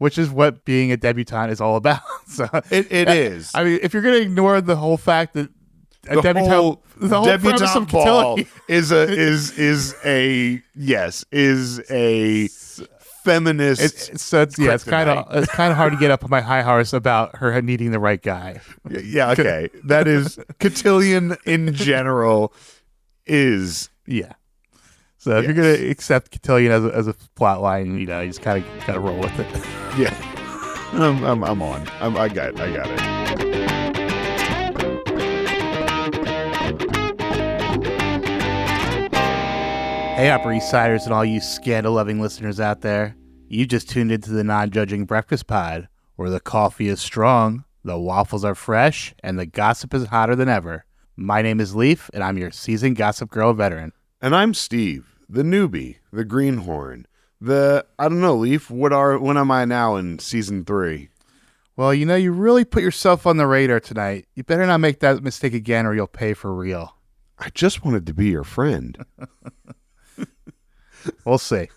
which is what being a debutante is all about. So It is. I mean, if you're going to ignore the whole fact that a The whole premise of debutante ball Cotillion is a feminist. it's kind of hard to get up on my high horse about her needing the right guy. Yeah, okay. That is Cotillion in general is Yeah. So if you're going to accept Cotillion as a plot line, you just kind of got to roll with it. yeah. I'm on. I got it. Hey, Upper East Siders and all you scandal-loving listeners out there. You just tuned into the Non-Judging Breakfast Pod, where the coffee is strong, the waffles are fresh, and the gossip is hotter than ever. My name is Leif, and I'm your seasoned Gossip Girl veteran. And I'm Steve, the newbie, the greenhorn, I don't know, Leif, when am I now in season 3? Well, you really put yourself on the radar tonight. You better not make that mistake again or you'll pay for real. I just wanted to be your friend. We'll see.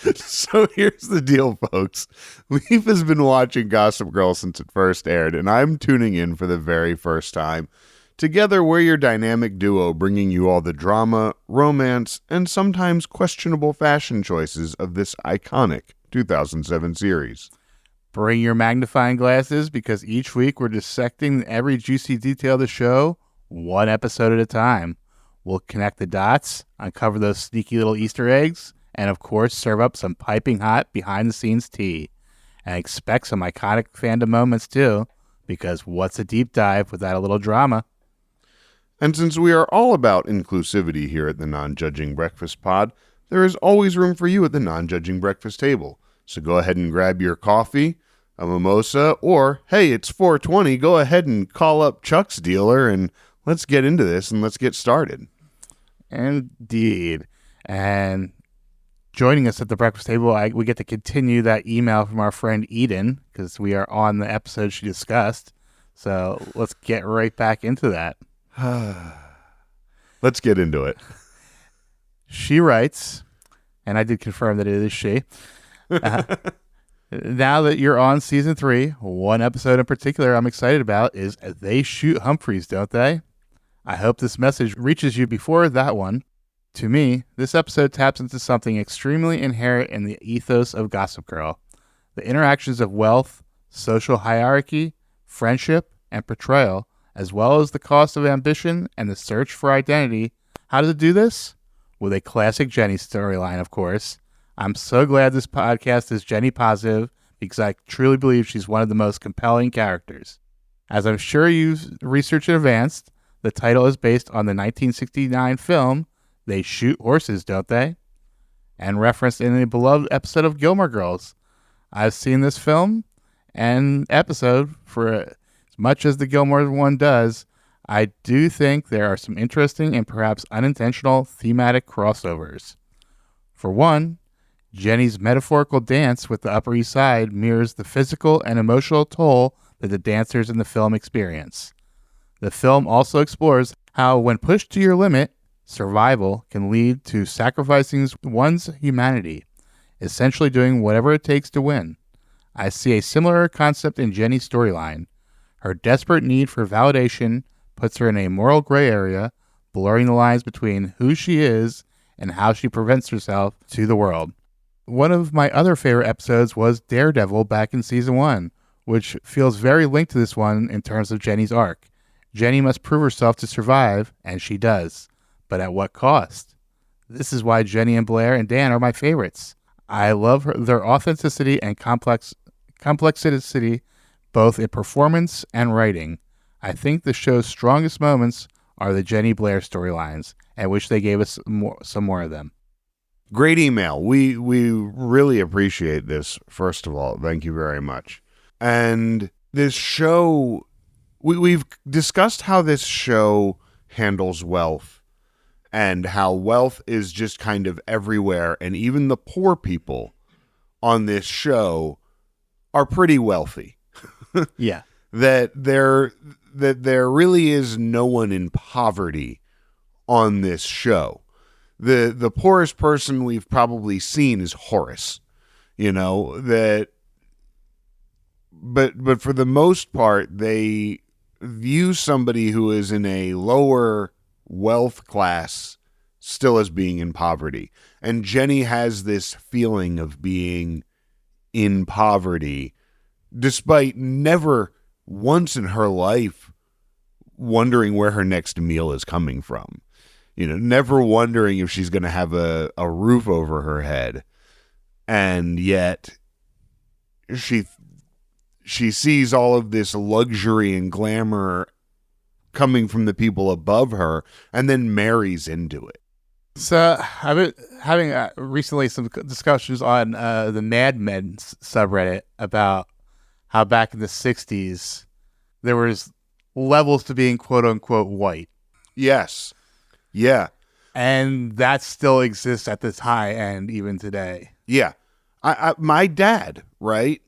So here's the deal, folks. Leif has been watching Gossip Girl since it first aired, and I'm tuning in for the very first time. Together, we're your dynamic duo, bringing you all the drama, romance, and sometimes questionable fashion choices of this iconic 2007 series. Bring your magnifying glasses, because each week we're dissecting every juicy detail of the show, one episode at a time. We'll connect the dots, uncover those sneaky little Easter eggs, and of course serve up some piping hot behind-the-scenes tea. And expect some iconic fandom moments too, because what's a deep dive without a little drama? And since we are all about inclusivity here at the Non-Judging Breakfast Pod, there is always room for you at the Non-Judging Breakfast table. So go ahead and grab your coffee, a mimosa, or, hey, it's 420, go ahead and call up Chuck's dealer and let's get into this and let's get started. Indeed. And joining us at the breakfast table, we get to continue that email from our friend Eden, because we are on the episode she discussed. So let's get right back into that. Let's get into it. She writes, and I did confirm that it is she. Now that you're on season 3, one episode in particular I'm excited about is They Shoot Humphreys, don't they? I hope this message reaches you before that one. To me, this episode taps into something extremely inherent in the ethos of Gossip Girl. The interactions of wealth, social hierarchy, friendship, and betrayal, as well as the cost of ambition and the search for identity. How does it do this? With a classic Jenny storyline, of course. I'm so glad this podcast is Jenny positive, because I truly believe she's one of the most compelling characters. As I'm sure you've researched in advance, the title is based on the 1969 film They Shoot Horses, Don't They? And referenced in a beloved episode of Gilmore Girls. I've seen this film and episode for as much as the Gilmore one does. I do think there are some interesting and perhaps unintentional thematic crossovers. For one, Jenny's metaphorical dance with the Upper East Side mirrors the physical and emotional toll that the dancers in the film experience. The film also explores how, when pushed to your limit, survival can lead to sacrificing one's humanity, essentially doing whatever it takes to win. I see a similar concept in Jenny's storyline. Her desperate need for validation puts her in a moral gray area, blurring the lines between who she is and how she presents herself to the world. One of my other favorite episodes was Daredevil back in season 1, which feels very linked to this one in terms of Jenny's arc. Jenny must prove herself to survive, and she does. But at what cost? This is why Jenny and Blair and Dan are my favorites. I love their authenticity and complexity, both in performance and writing. I think the show's strongest moments are the Jenny Blair storylines, and wish they gave us some more of them. Great email. We really appreciate this, first of all. Thank you very much. And this show, we've discussed how this show handles wealth and how wealth is just kind of everywhere. And even the poor people on this show are pretty wealthy. Yeah. That there really is no one in poverty on this show. The poorest person we've probably seen is Horace. that. But for the most part, they view somebody who is in a lower wealth class still as being in poverty. And Jenny has this feeling of being in poverty, despite never once in her life wondering where her next meal is coming from. Never wondering if she's going to have a roof over her head. And yet she sees all of this luxury and glamour coming from the people above her and then marries into it. So I've been having recently some discussions on the Mad Men subreddit about how back in the 60s there was levels to being quote unquote white. Yes. Yeah. And that still exists at this high end even today. Yeah. My dad, right?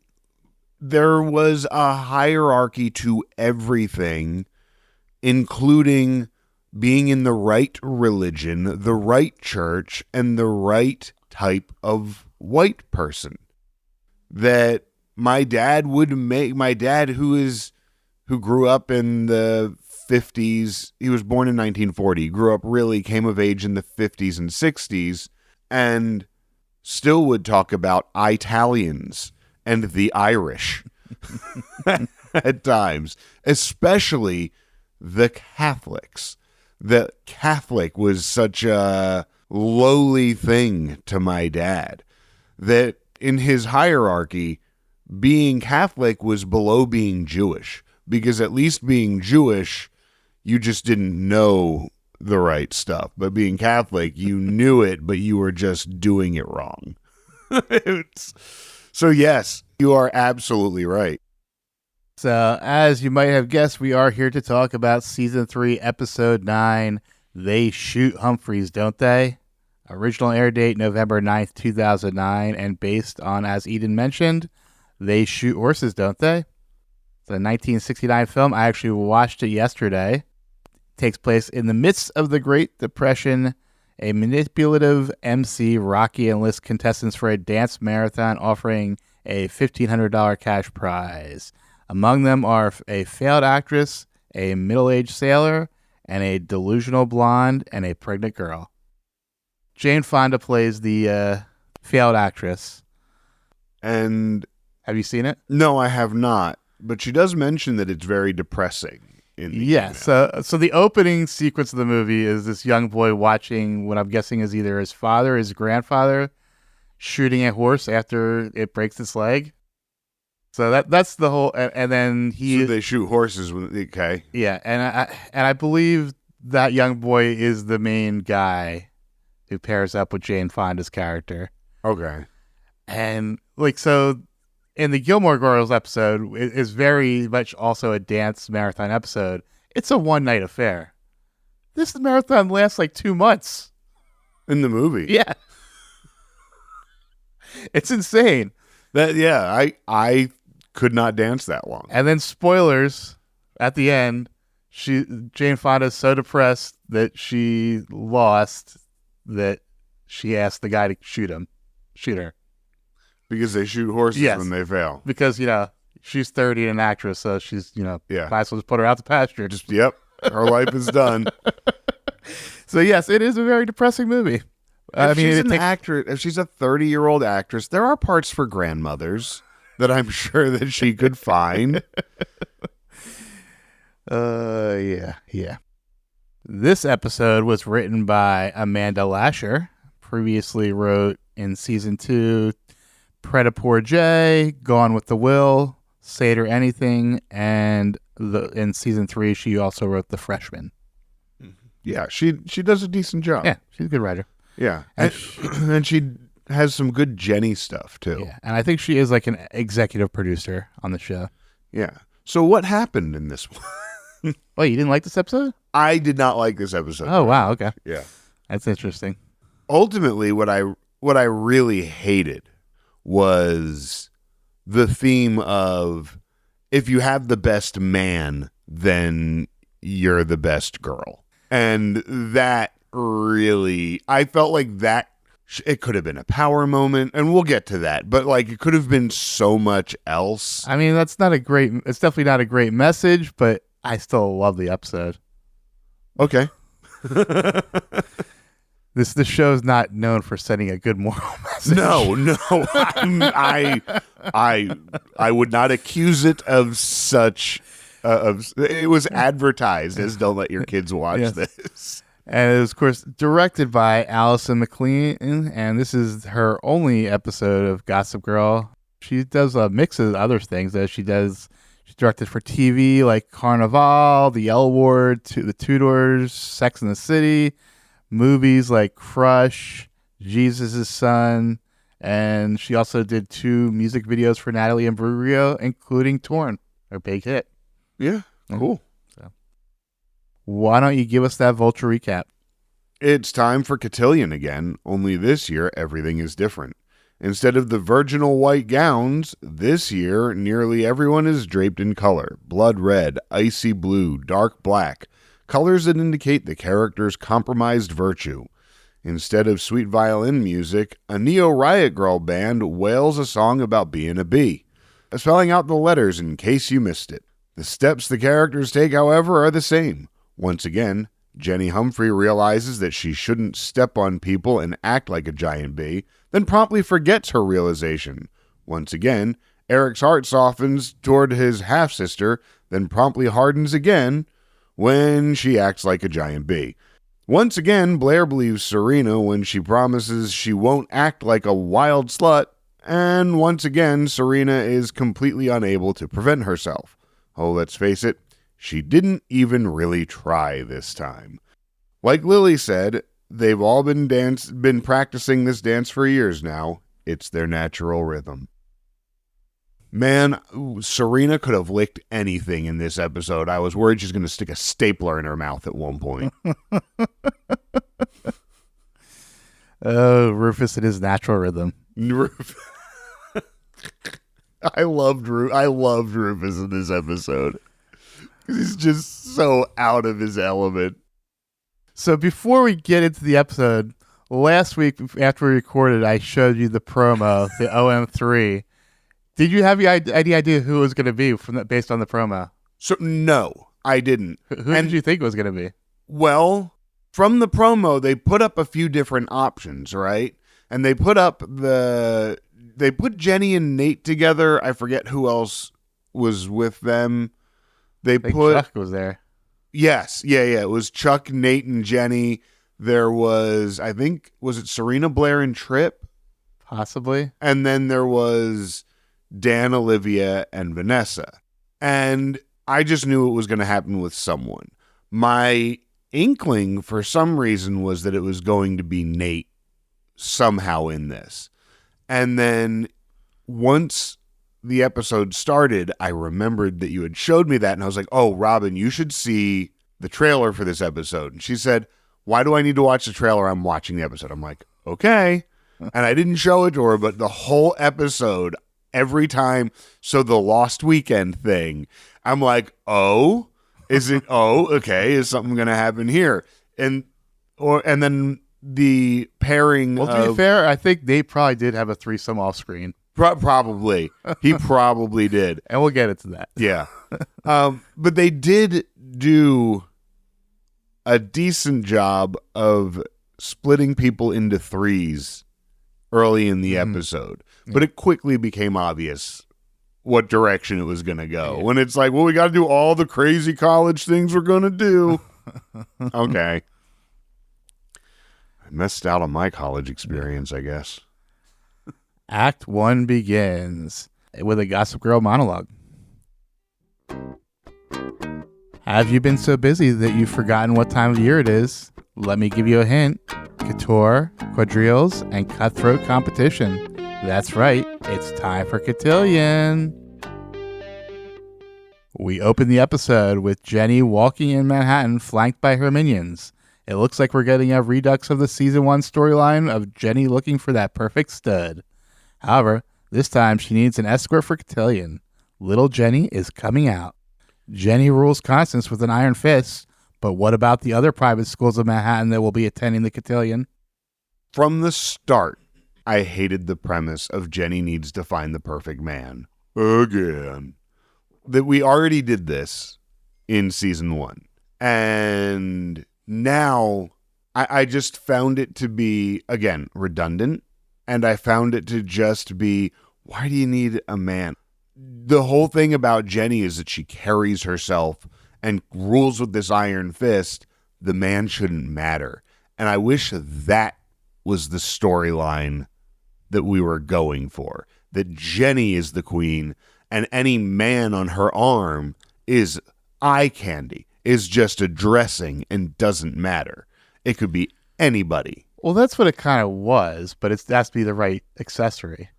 There was a hierarchy to everything, including being in the right religion, the right church, and the right type of white person. That my dad would make. My dad, who grew up in the 50s, he was born in 1940, came of age in the 50s and 60s, and still would talk about Italians and the Irish at times, especially the Catholics. The Catholic was such a lowly thing to my dad that in his hierarchy, being Catholic was below being Jewish, because at least being Jewish, you just didn't know the right stuff. But being Catholic, you knew it, but you were just doing it wrong. So yes, you are absolutely right. So, as you might have guessed, we are here to talk about Season 3, Episode 9, They Shoot Humphreys, Don't They? Original air date, November 9th, 2009, and based on, as Eden mentioned, They Shoot Horses, Don't They? It's a 1969 film. I actually watched it yesterday. It takes place in the midst of the Great Depression. A manipulative MC, Rocky, enlists contestants for a dance marathon offering a $1,500 cash prize. Among them are a failed actress, a middle-aged sailor, and a delusional blonde, and a pregnant girl. Jane Fonda plays the failed actress. And have you seen it? No, I have not. But she does mention that it's very depressing. So the opening sequence of the movie is this young boy watching what I'm guessing is either his father or his grandfather shooting a horse after it breaks its leg. So that's the whole, and then so they shoot horses with, okay. Yeah, and I believe that young boy is the main guy who pairs up with Jane Fonda's character. Okay. And so in the Gilmore Girls episode, it is very much also a dance marathon episode. It's a one-night affair. This marathon lasts 2 months. In the movie? Yeah. It's insane. I could not dance that long. And then spoilers, at the end, Jane Fonda is so depressed that she lost that she asked the guy to shoot her. Because they shoot horses when they fail. Because, she's 30 and an actress, so she's, might as well just put her out to pasture. Yep. Her life is done. So, yes, it is a very depressing movie. If she's a 30-year-old actress, there are parts for grandmothers that I'm sure that she could find. Yeah. This episode was written by Amanda Lasher. Previously wrote in Season 2, Pret-a-Poor J, Gone with the Will, Say It or Anything, and in Season 3, she also wrote The Freshman. Yeah, she does a decent job. Yeah, she's a good writer. Yeah, and she has some good Jenny stuff, too. Yeah, and I think she is an executive producer on the show. Yeah. So what happened in this one? Oh, you didn't like this episode? I did not like this episode. Oh, wow, okay. Yeah. That's interesting. Ultimately, what I really hated was the theme of, if you have the best man, then you're the best girl. And that really, I felt like that It could have been a power moment, and we'll get to that. But like, it could have been so much else. I mean, it's definitely not a great message, but I still love the episode. Okay. This show's not known for sending a good moral message. No. I would not accuse it of such. It was advertised as "Don't let your kids watch this." And it was, of course, directed by Allison McLean, and this is her only episode of Gossip Girl. She does a mix of other things that she's directed for TV like Carnival, The L Ward, The Tudors, Sex and the City, movies like Crush, Jesus' Son, and she also did 2 music videos for Natalie Imbruglia, including Torn, her big hit. Yeah, cool. So, why don't you give us that Vulture recap? It's time for Cotillion again, only this year everything is different. Instead of the virginal white gowns, this year nearly everyone is draped in color. Blood red, icy blue, dark black. Colors that indicate the character's compromised virtue. Instead of sweet violin music, a Neo Riot Girl band wails a song about being a bee, spelling out the letters in case you missed it. The steps the characters take, however, are the same. Once again, Jenny Humphrey realizes that she shouldn't step on people and act like a giant bee, then promptly forgets her realization. Once again, Eric's heart softens toward his half-sister, then promptly hardens again when she acts like a giant bee. Once again, Blair believes Serena when she promises she won't act like a wild slut, and once again, Serena is completely unable to prevent herself. Oh, let's face it, she didn't even really try this time. Like Lily said, they've all been practicing this dance for years now. It's their natural rhythm. Man, Serena could have licked anything in this episode. I was worried she's going to stick a stapler in her mouth at one point. Oh, Rufus in his natural rhythm. I loved Rufus in this episode. He's just so out of his element. So before we get into the episode, last week after we recorded, I showed you the promo, the OM3. Did you have any idea who it was going to be based on the promo? So no, I didn't. Who did you think it was going to be? Well, from the promo, they put up a few different options, right? And they put Jenny and Nate together. I forget who else was with them. Chuck was there. Yes. Yeah. It was Chuck, Nate, and Jenny. There was, I think, was it Serena, Blair, and Tripp? Possibly. And then there was Dan, Olivia, and Vanessa. And I just knew it was going to happen with someone. My inkling, for some reason, was that it was going to be Nate somehow in this. And then once the episode started, I remembered that you had showed me that, and I was like, oh, Robin, you should see the trailer for this episode. And she said, why do I need to watch the trailer? I'm watching the episode. I'm like, okay. And I didn't show it to her, but the whole episode, every time, so the Lost Weekend thing, I'm like, oh, is it, oh, okay, is something going to happen here? And then the pairing to be fair, I think they probably did have a threesome off screen. Probably. He probably did. And we'll get into that. Yeah. But they did do a decent job of splitting people into threes early in the episode. But it quickly became obvious what direction it was going to go. Yeah. When it's like, well, we got to do all the crazy college things we're going to do. Okay. I missed out on my college experience, I guess. Act 1 begins with a Gossip Girl monologue. Have you been so busy that you've forgotten what time of year it is? Let me give you a hint. Couture, quadrilles, and cutthroat competition. That's right, it's time for Cotillion. We open the episode with Jenny walking in Manhattan flanked by her minions. It looks like we're getting a redux of the season 1 storyline of Jenny looking for that perfect stud. However, this time she needs an escort for Cotillion. Little Jenny is coming out. Jenny rules Constance with an iron fist, but what about the other private schools of Manhattan that will be attending the Cotillion? From the start, I hated the premise of Jenny needs to find the perfect man. Again. That we already did this in season 1. And now I just found it to be, again, redundant. And I found it to just be, why do you need a man? The whole thing about Jenny is that she carries herself and rules with this iron fist. The man shouldn't matter. And I wish that was the storyline that we were going for. That Jenny is the queen and any man on her arm is eye candy, is just a dressing and doesn't matter. It could be anybody. Well, that's what it kind of was, but it has to be the right accessory.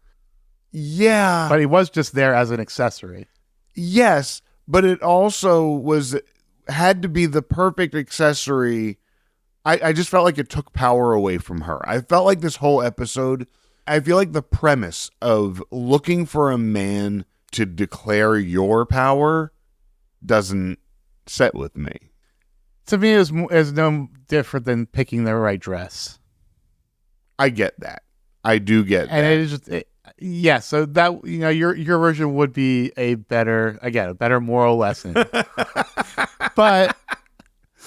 Yeah. But he was just there as an accessory. Yes, but it also had to be the perfect accessory. I just felt like it took power away from her. I felt like this whole episode, I feel like the premise of looking for a man to declare your power doesn't set with me. To me, it was no different than picking the right dress. I get that. I do get that. And it is just, so that, your version would be a better moral lesson. But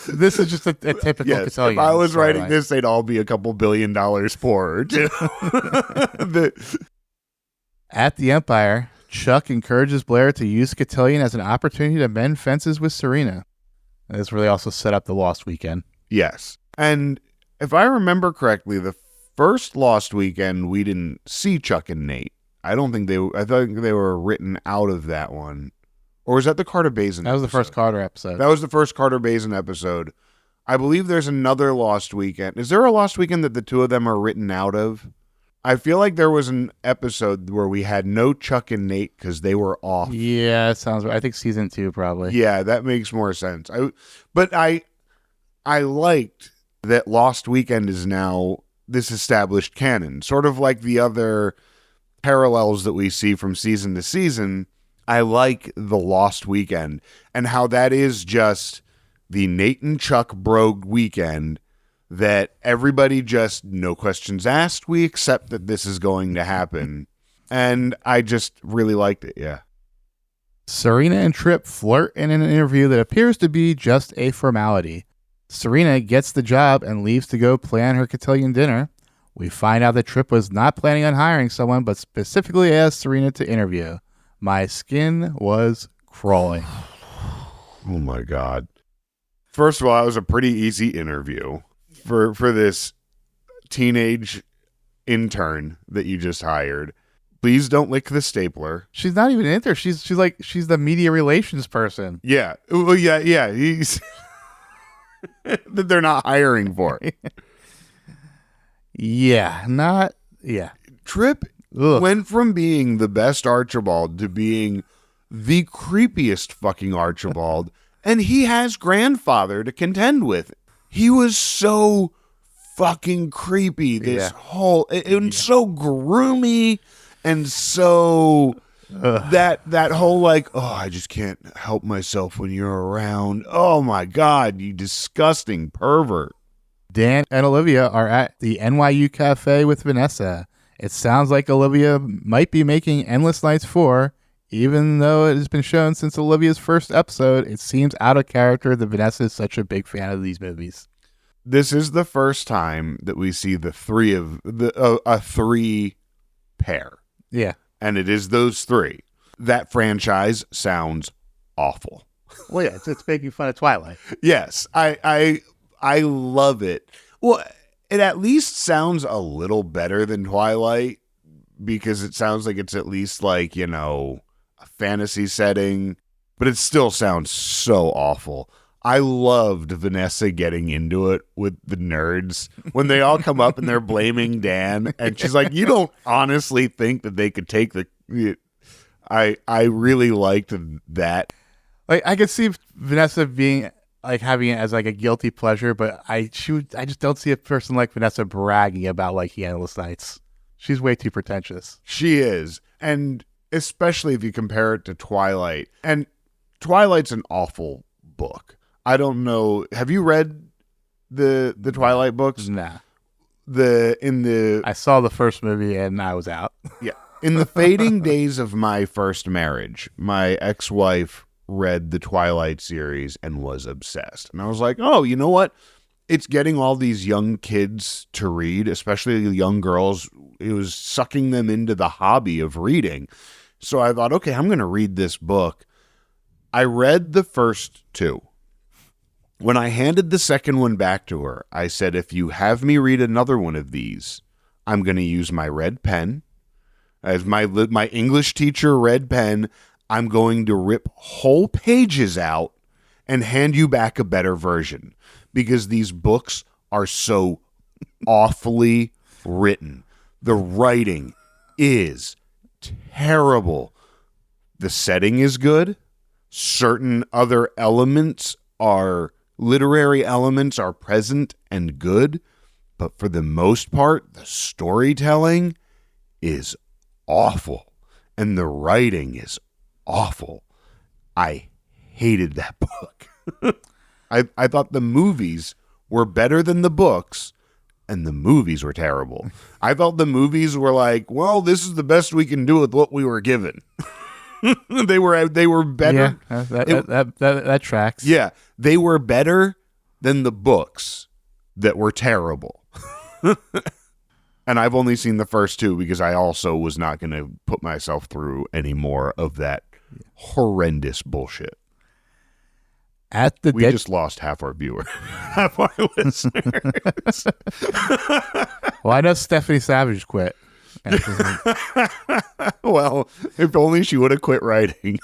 this is just a typical Cotillion. If I was writing this, they'd all be a couple $1 billion poorer, too. At the Empire, Chuck encourages Blair to use Cotillion as an opportunity to mend fences with Serena. And this really also set up the Lost Weekend. Yes. And if I remember correctly, the first Lost Weekend, we didn't see Chuck and Nate. I think they were written out of that one. Or was that the Carter Bazin episode? That was the first Carter episode. That was the first Carter Bazin episode. I believe there's another Lost Weekend. Is there a Lost Weekend that the two of them are written out of? I feel like there was an episode where we had no Chuck and Nate because they were off. Yeah, it sounds right. I think season 2 probably. Yeah, that makes more sense. But I liked that Lost Weekend is now this established canon, sort of like the other parallels that we see from season to season. I like the Lost Weekend and how that is just the Nate and Chuck brogue weekend that everybody just, no questions asked, we accept that this is going to happen. And I just really liked it, yeah. Serena and Tripp flirt in an interview that appears to be just a formality. Serena gets the job and leaves to go plan her Cotillion dinner. We find out that Tripp was not planning on hiring someone, but specifically asked Serena to interview. My skin was crawling. Oh my God. First of all, that was a pretty easy interview for this teenage intern that you just hired. Please don't lick the stapler. She's not even an intern. She's the media relations person. Yeah. Well, yeah. He's that they're not hiring for. Tripp went from being the best Archibald to being the creepiest fucking Archibald, and he has grandfather to contend with. He was so fucking creepy. This whole it was so groomy and so that whole like, oh, I just can't help myself when you're around. Oh my God, you disgusting pervert. Dan and Olivia are at the NYU Cafe with Vanessa. It sounds like Olivia might be making Endless Nights 4. Even though it has been shown since Olivia's first episode, it seems out of character that Vanessa is such a big fan of these movies. This is the first time that we see the three of a three pair. Yeah. And it is those three. That franchise sounds awful. Well, yeah, it's making fun of Twilight. Yes, I love it. Well, it at least sounds a little better than Twilight because it sounds like it's at least like, a fantasy setting, but it still sounds so awful. I loved Vanessa getting into it with the nerds when they all come up and they're blaming Dan, and she's like, "You don't honestly think that they could take the?" I really liked that. Like I could see Vanessa being like having it as like a guilty pleasure, but I just don't see a person like Vanessa bragging about like Endless Nights. She's way too pretentious. She is, and especially if you compare it to Twilight, and Twilight's an awful book. I don't know. Have you read the Twilight books? Nah. I saw the first movie and I was out. Yeah. In the fading days of my first marriage, my ex-wife read the Twilight series and was obsessed. And I was like, oh, you know what? It's getting all these young kids to read, especially young girls. It was sucking them into the hobby of reading. So I thought, okay, I'm going to read this book. I read the first two. When I handed the second one back to her, I said, if you have me read another one of these, I'm going to use my red pen. As my English teacher red pen, I'm going to rip whole pages out and hand you back a better version because these books are so awfully written. The writing is terrible. The setting is good. Certain other literary elements are present and good, but for the most part, the storytelling is awful, and the writing is awful. I hated that book. I thought the movies were better than the books, and the movies were terrible. I felt the movies were like, well, this is the best we can do with what we were given. They were better. Yeah, that tracks. Yeah, they were better than the books that were terrible. And I've only seen the first two because I also was not going to put myself through any more of that horrendous bullshit. We just lost half our viewers, half our listeners. Well, I know Stephanie Savage quit. Well, if only she would have quit writing.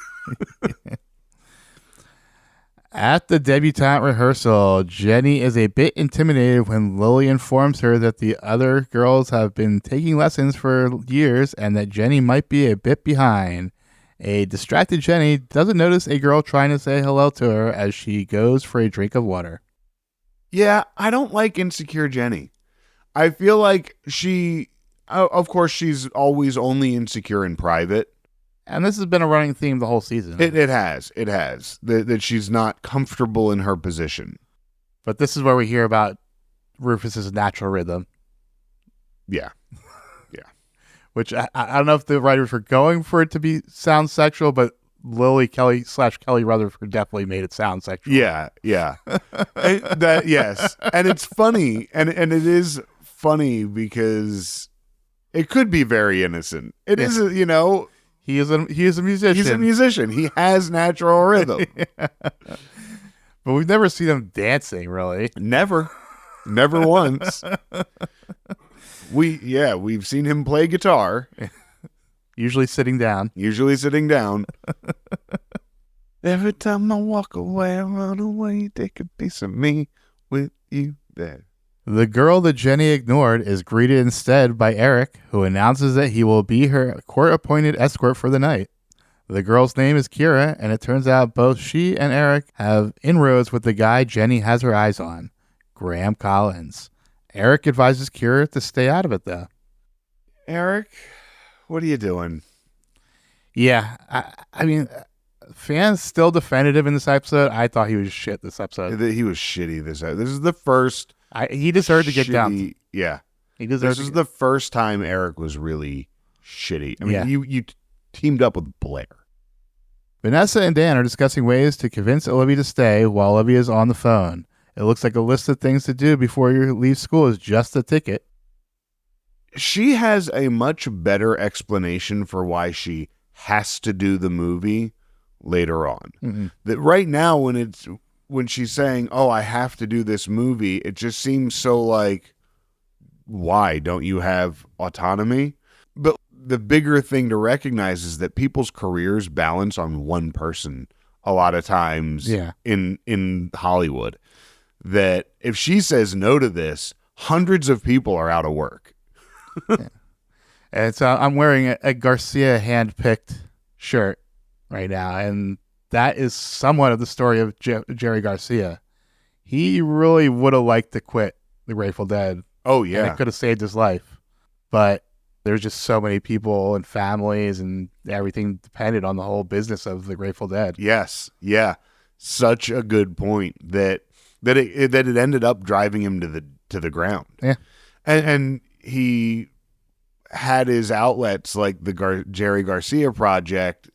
At the debutante rehearsal, Jenny is a bit intimidated when Lily informs her that the other girls have been taking lessons for years and that Jenny might be a bit behind. A distracted Jenny doesn't notice a girl trying to say hello to her as she goes for a drink of water. Yeah, I don't like insecure Jenny. I feel like of course, she's always only insecure in private. And this has been a running theme the whole season. It has. That she's not comfortable in her position. But this is where we hear about Rufus's natural rhythm. Yeah. Which I don't know if the writers were going for it to sound sexual, but Kelly Rutherford definitely made it sound sexual. Yeah. yes. And it's funny. And it is funny because it could be very innocent. It is, He is a musician. He's a musician. He has natural rhythm. But we've never seen him dancing, really. Never once. We've seen him play guitar. Usually sitting down. Every time I walk away, I run away, take a piece of me with you there. The girl that Jenny ignored is greeted instead by Eric, who announces that he will be her court-appointed escort for the night. The girl's name is Kira, and it turns out both she and Eric have inroads with the guy Jenny has her eyes on, Graham Collins. Eric advises Kira to stay out of it, though. Eric, what are you doing? Yeah, I mean, fans still defended him in this episode. I thought he was shit this episode. He was shitty this episode. This is the first... he deserved to get dumped. Yeah. This is the first time Eric was really shitty. I mean, you teamed up with Blair. Vanessa and Dan are discussing ways to convince Olivia to stay while Olivia is on the phone. It looks like a list of things to do before you leave school is just a ticket. She has a much better explanation for why she has to do the movie later on. Mm-hmm. That right now, when she's saying, oh, I have to do this movie, it just seems so like, why don't you have autonomy? But the bigger thing to recognize is that people's careers balance on one person a lot of times in Hollywood. That if she says no to this, hundreds of people are out of work. And so I'm wearing a Garcia hand-picked shirt right now, and that is somewhat of the story of Jerry Garcia. He really would have liked to quit the Grateful Dead. Oh, yeah. And it could have saved his life. But there's just so many people and families and everything depended on the whole business of the Grateful Dead. Yes. Yeah. Such a good point that it ended up driving him to the ground. Yeah. And he had his outlets like the Jerry Garcia project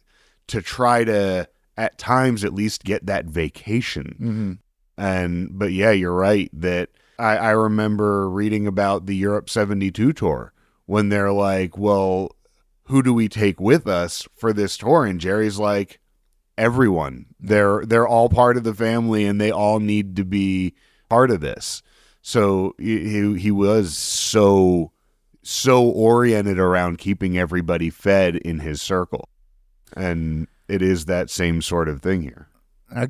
to try to, at times at least, get that vacation. But yeah, you're right that I remember reading about the Europe 72 tour when they're like, well, who do we take with us for this tour? And Jerry's like, everyone. They're all part of the family and they all need to be part of this. So he was so oriented around keeping everybody fed in his circle. And it is that same sort of thing here.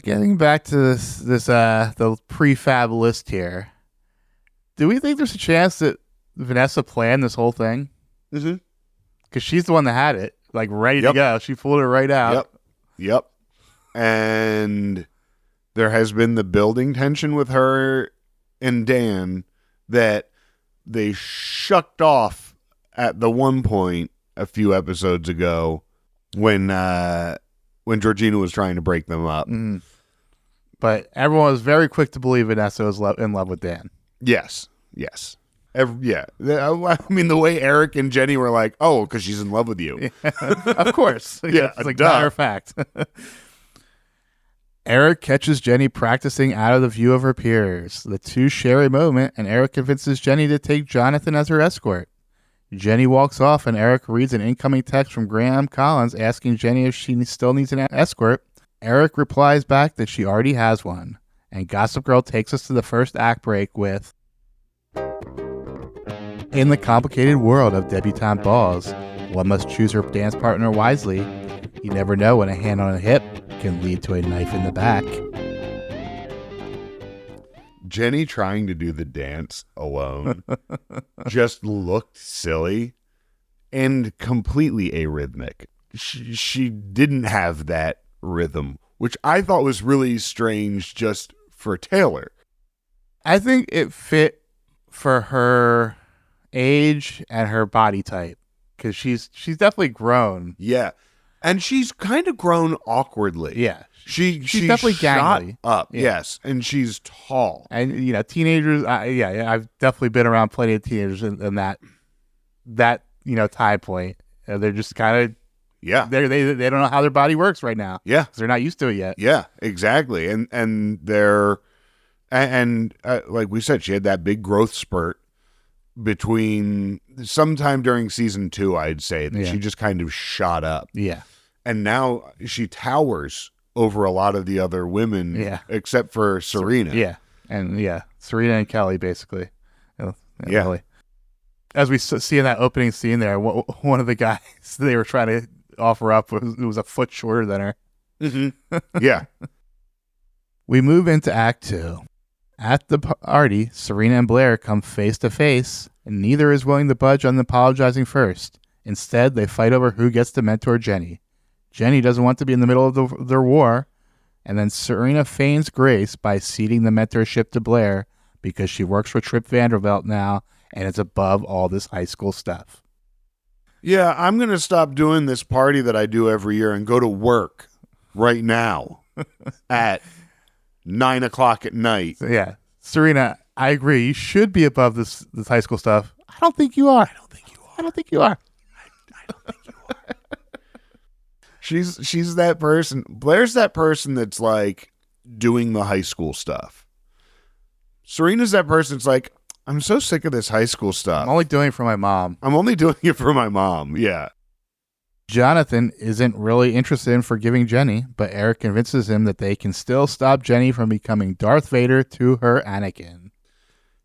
Getting back to this the prefab list here, do we think there's a chance that Vanessa planned this whole thing? Mm-hmm. Because she's the one that had it, like, ready to go. She pulled it right out. Yep. And there has been the building tension with her and Dan that they shucked off at the one point a few episodes ago when Georgina was trying to break them up. But everyone was very quick to believe Vanessa was in love with Dan. Yes. I mean, the way Eric and Jenny were like, oh, because she's in love with you. Of course. Yeah, it's like matter of fact. Eric catches Jenny practicing out of the view of her peers. The two share a moment, and Eric convinces Jenny to take Jonathan as her escort. Jenny walks off, and Eric reads an incoming text from Graham Collins asking Jenny if she still needs an escort. Eric replies back that she already has one. And Gossip Girl takes us to the first act break with, in the complicated world of debutante balls, one must choose her dance partner wisely. You never know when a hand on a hip can lead to a knife in the back. Jenny trying to do the dance alone just looked silly and completely arrhythmic. She didn't have that rhythm, which I thought was really strange just for Taylor. I think it fit for her age and her body type because she's definitely grown. Yeah. And she's kind of grown awkwardly. Yeah. She's definitely shot gangly. up. Yeah. Yes. And she's tall. And, teenagers, I've definitely been around plenty of teenagers in that tie point. They're just kind of, they don't know how their body works right now. Yeah. Because they're not used to it yet. Yeah, exactly. And they're, and like we said, she had that big growth spurt between sometime during season 2, I'd say, that she just kind of shot up. Yeah. And now she towers over a lot of the other women, except for Serena. Yeah. And Serena and Kelly, basically. Really. As we see in that opening scene there, one of the guys they were trying to offer up was a foot shorter than her. Mm-hmm. Yeah. We move into Act 2. At the party, Serena and Blair come face to face, and neither is willing to budge on apologizing first. Instead, they fight over who gets to mentor Jenny. Jenny doesn't want to be in the middle of their war, and then Serena feigns grace by ceding the mentorship to Blair because she works for Trip Vanderbilt now and is above all this high school stuff. Yeah, I'm going to stop doing this party that I do every year and go to work right now at 9:00 at night. So, yeah, Serena, I agree. You should be above this high school stuff. I don't think you are. I don't think you are. She's that person. Blair's that person that's like doing the high school stuff. Serena's that person that's like, I'm so sick of this high school stuff. I'm only doing it for my mom. Yeah. Jonathan isn't really interested in forgiving Jenny, but Eric convinces him that they can still stop Jenny from becoming Darth Vader to her Anakin.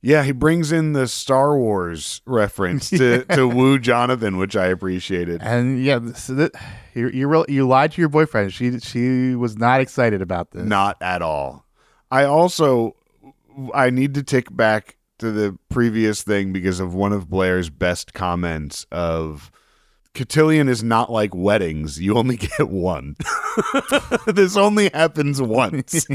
Yeah, he brings in the Star Wars reference to woo Jonathan, which I appreciated. And you lied to your boyfriend. She was not excited about this. Not at all. I need to tick back to the previous thing because of one of Blair's best comments of Cotillion is not like weddings. You only get one. This only happens once.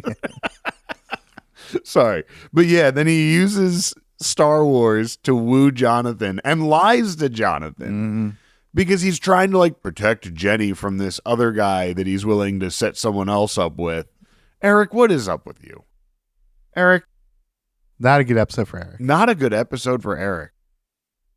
Sorry. But yeah, then he uses Star Wars to woo Jonathan and lies to Jonathan because he's trying to like protect Jenny from this other guy that he's willing to set someone else up with. Eric, what is up with you? Eric? Not a good episode for Eric. Not a good episode for Eric.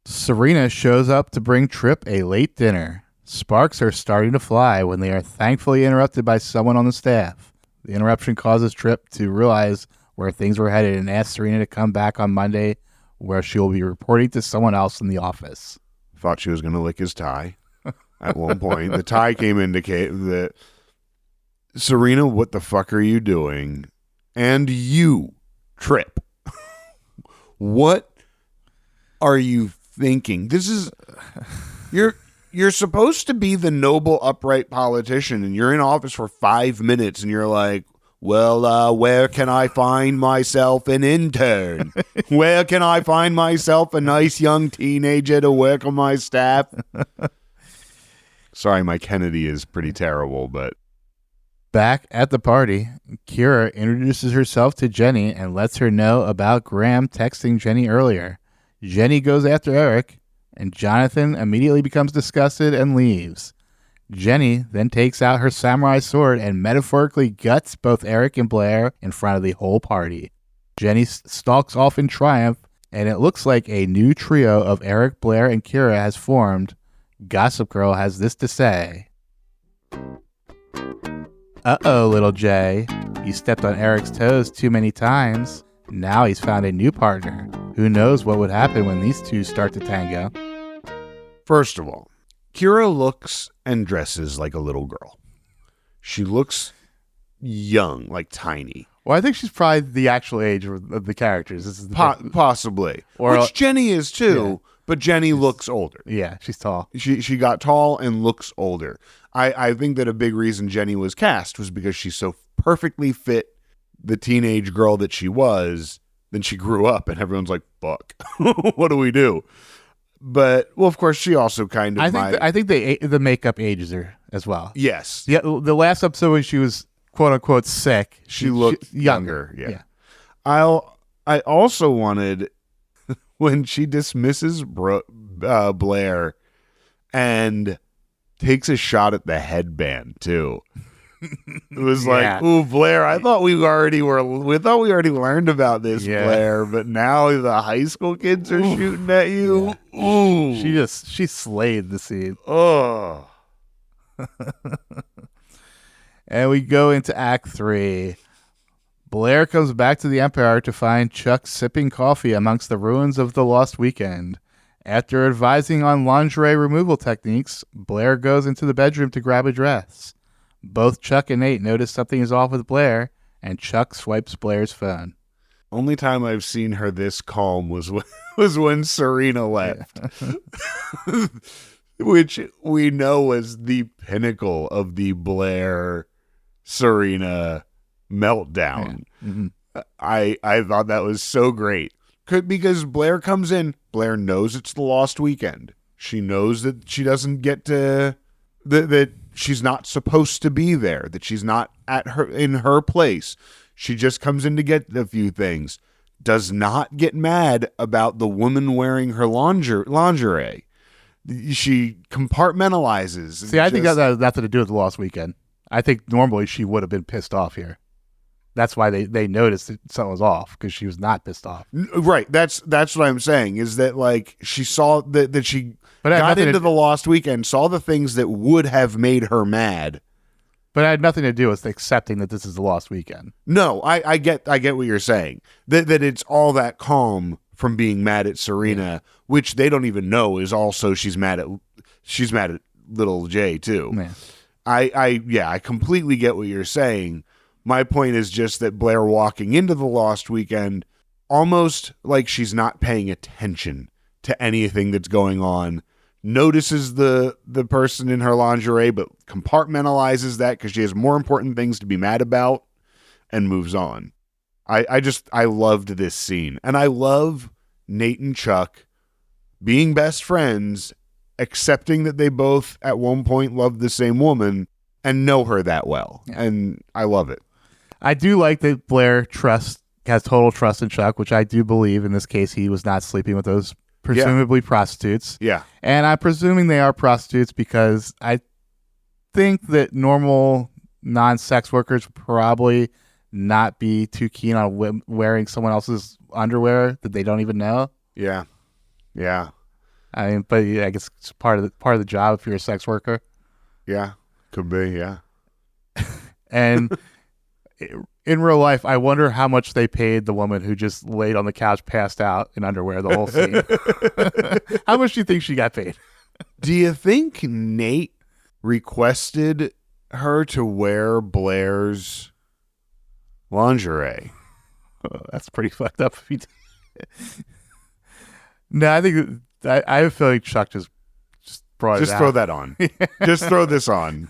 Serena shows up to bring Trip a late dinner. Sparks are starting to fly when they are thankfully interrupted by someone on the staff. The interruption causes Trip to realize where things were headed and asks Serena to come back on Monday, where she will be reporting to someone else in the office. Thought she was going to lick his tie at one point. The tie came indicate that, Serena, what the fuck are you doing? And you, Trip. What are you thinking? This is... You're supposed to be the noble, upright politician, and you're in office for 5 minutes, and you're like, well, where can I find myself an intern? Where can I find myself a nice young teenager to work on my staff? Sorry, my Kennedy is pretty terrible, but... Back at the party, Kira introduces herself to Jenny and lets her know about Graham texting Jenny earlier. Jenny goes after Eric, and Jonathan immediately becomes disgusted and leaves. Jenny then takes out her samurai sword and metaphorically guts both Eric and Blair in front of the whole party. Jenny stalks off in triumph, and it looks like a new trio of Eric, Blair, and Kira has formed. Gossip Girl has this to say. Uh-oh, little Jay. You stepped on Eric's toes too many times. Now he's found a new partner. Who knows what would happen when these two start to tango? First of all, Kira looks and dresses like a little girl. She looks young, like tiny. Well, I think she's probably the actual age of the characters. This is possibly. Which Jenny is too, yeah. But Jenny looks older. Yeah, she's tall. She got tall and looks older. I think that a big reason Jenny was cast was because she so perfectly fit the teenage girl that she was. Then she grew up and everyone's like, fuck, what do we do? But, well, of course, she also kind of... I think the makeup ages her as well. Yes. Yeah, the last episode when she was, quote-unquote, sick, she looked younger. Yeah. I also wanted, when she dismisses Blair and takes a shot at the headband, too. It was like, ooh, Blair, I thought we already learned about this, Blair, but now the high school kids are shooting at you. Yeah. Ooh. She slayed the scene. Oh. And we go into Act 3. Blair comes back to the Empire to find Chuck sipping coffee amongst the ruins of the Lost Weekend. After advising on lingerie removal techniques, Blair goes into the bedroom to grab a dress. Both Chuck and Nate notice something is off with Blair, and Chuck swipes Blair's phone. Only time I've seen her this calm was when Serena left, which we know was the pinnacle of the Blair-Serena meltdown. Yeah. Mm-hmm. I thought that was so great. Because Blair comes in, Blair knows it's the Lost Weekend. She knows that she doesn't get to... that she's not supposed to be there, that she's not in her place. She just comes in to get a few things. Does not get mad about the woman wearing her lingerie. She compartmentalizes. See, I think that has nothing to do with the Lost Weekend. I think normally she would have been pissed off here. That's why they noticed that something was off, because she was not pissed off. Right. That's what I'm saying, is that like she saw that she got into the Lost Weekend, saw the things that would have made her mad. But it had nothing to do with accepting that this is the Lost Weekend. No, I get what you're saying. That it's all that calm from being mad at Serena, which they don't even know is also she's mad at little Jay too. Man. I completely get what you're saying. My point is just that Blair walking into the Lost Weekend almost like she's not paying attention to anything that's going on, notices the person in her lingerie, but compartmentalizes that because she has more important things to be mad about and moves on. I loved this scene. And I love Nate and Chuck being best friends, accepting that they both at one point loved the same woman and know her that well. Yeah. And I love it. I do like that Blair has total trust in Chuck, which I do believe in this case he was not sleeping with those presumably prostitutes. Yeah. And I'm presuming they are prostitutes because I think that normal non-sex workers would probably not be too keen on wearing someone else's underwear that they don't even know. Yeah. Yeah. I mean, but yeah, I guess it's part of the job if you're a sex worker. Yeah, could be. Yeah. And in real life, I wonder how much they paid the woman who just laid on the couch, passed out in underwear the whole scene. How much do you think she got paid? Do you think Nate requested her to wear Blair's lingerie? Oh, that's pretty fucked up. If you No, I think I feel like Chuck just brought it out. Just throw that on. Just throw this on.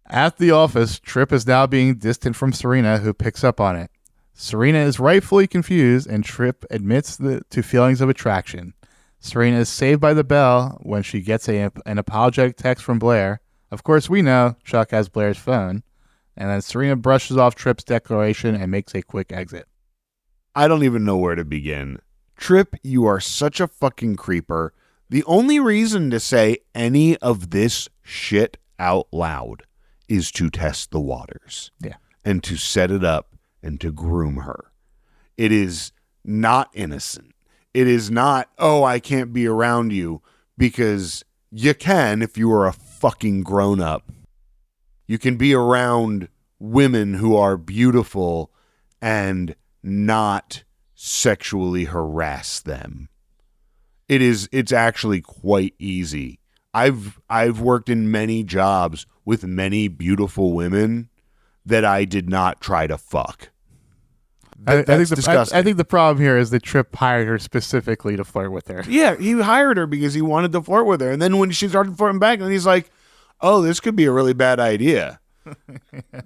At the office, Tripp is now being distant from Serena, who picks up on it. Serena is rightfully confused, and Tripp admits to feelings of attraction. Serena is saved by the bell when she gets an apologetic text from Blair. Of course, we know Chuck has Blair's phone. And then Serena brushes off Tripp's declaration and makes a quick exit. I don't even know where to begin. Tripp, you are such a fucking creeper. The only reason to say any of this shit out loud is to test the waters. Yeah. And to set it up and to groom her. It is not innocent. It is not, oh, I can't be around you, because you can if you are a fucking grown up. You can be around women who are beautiful and not sexually harass them. It's actually quite easy. I've worked in many jobs with many beautiful women that I did not try to fuck. I think the problem here is that Tripp hired her specifically to flirt with her. Yeah, he hired her because he wanted to flirt with her. And then when she started flirting back, and he's like, oh, this could be a really bad idea.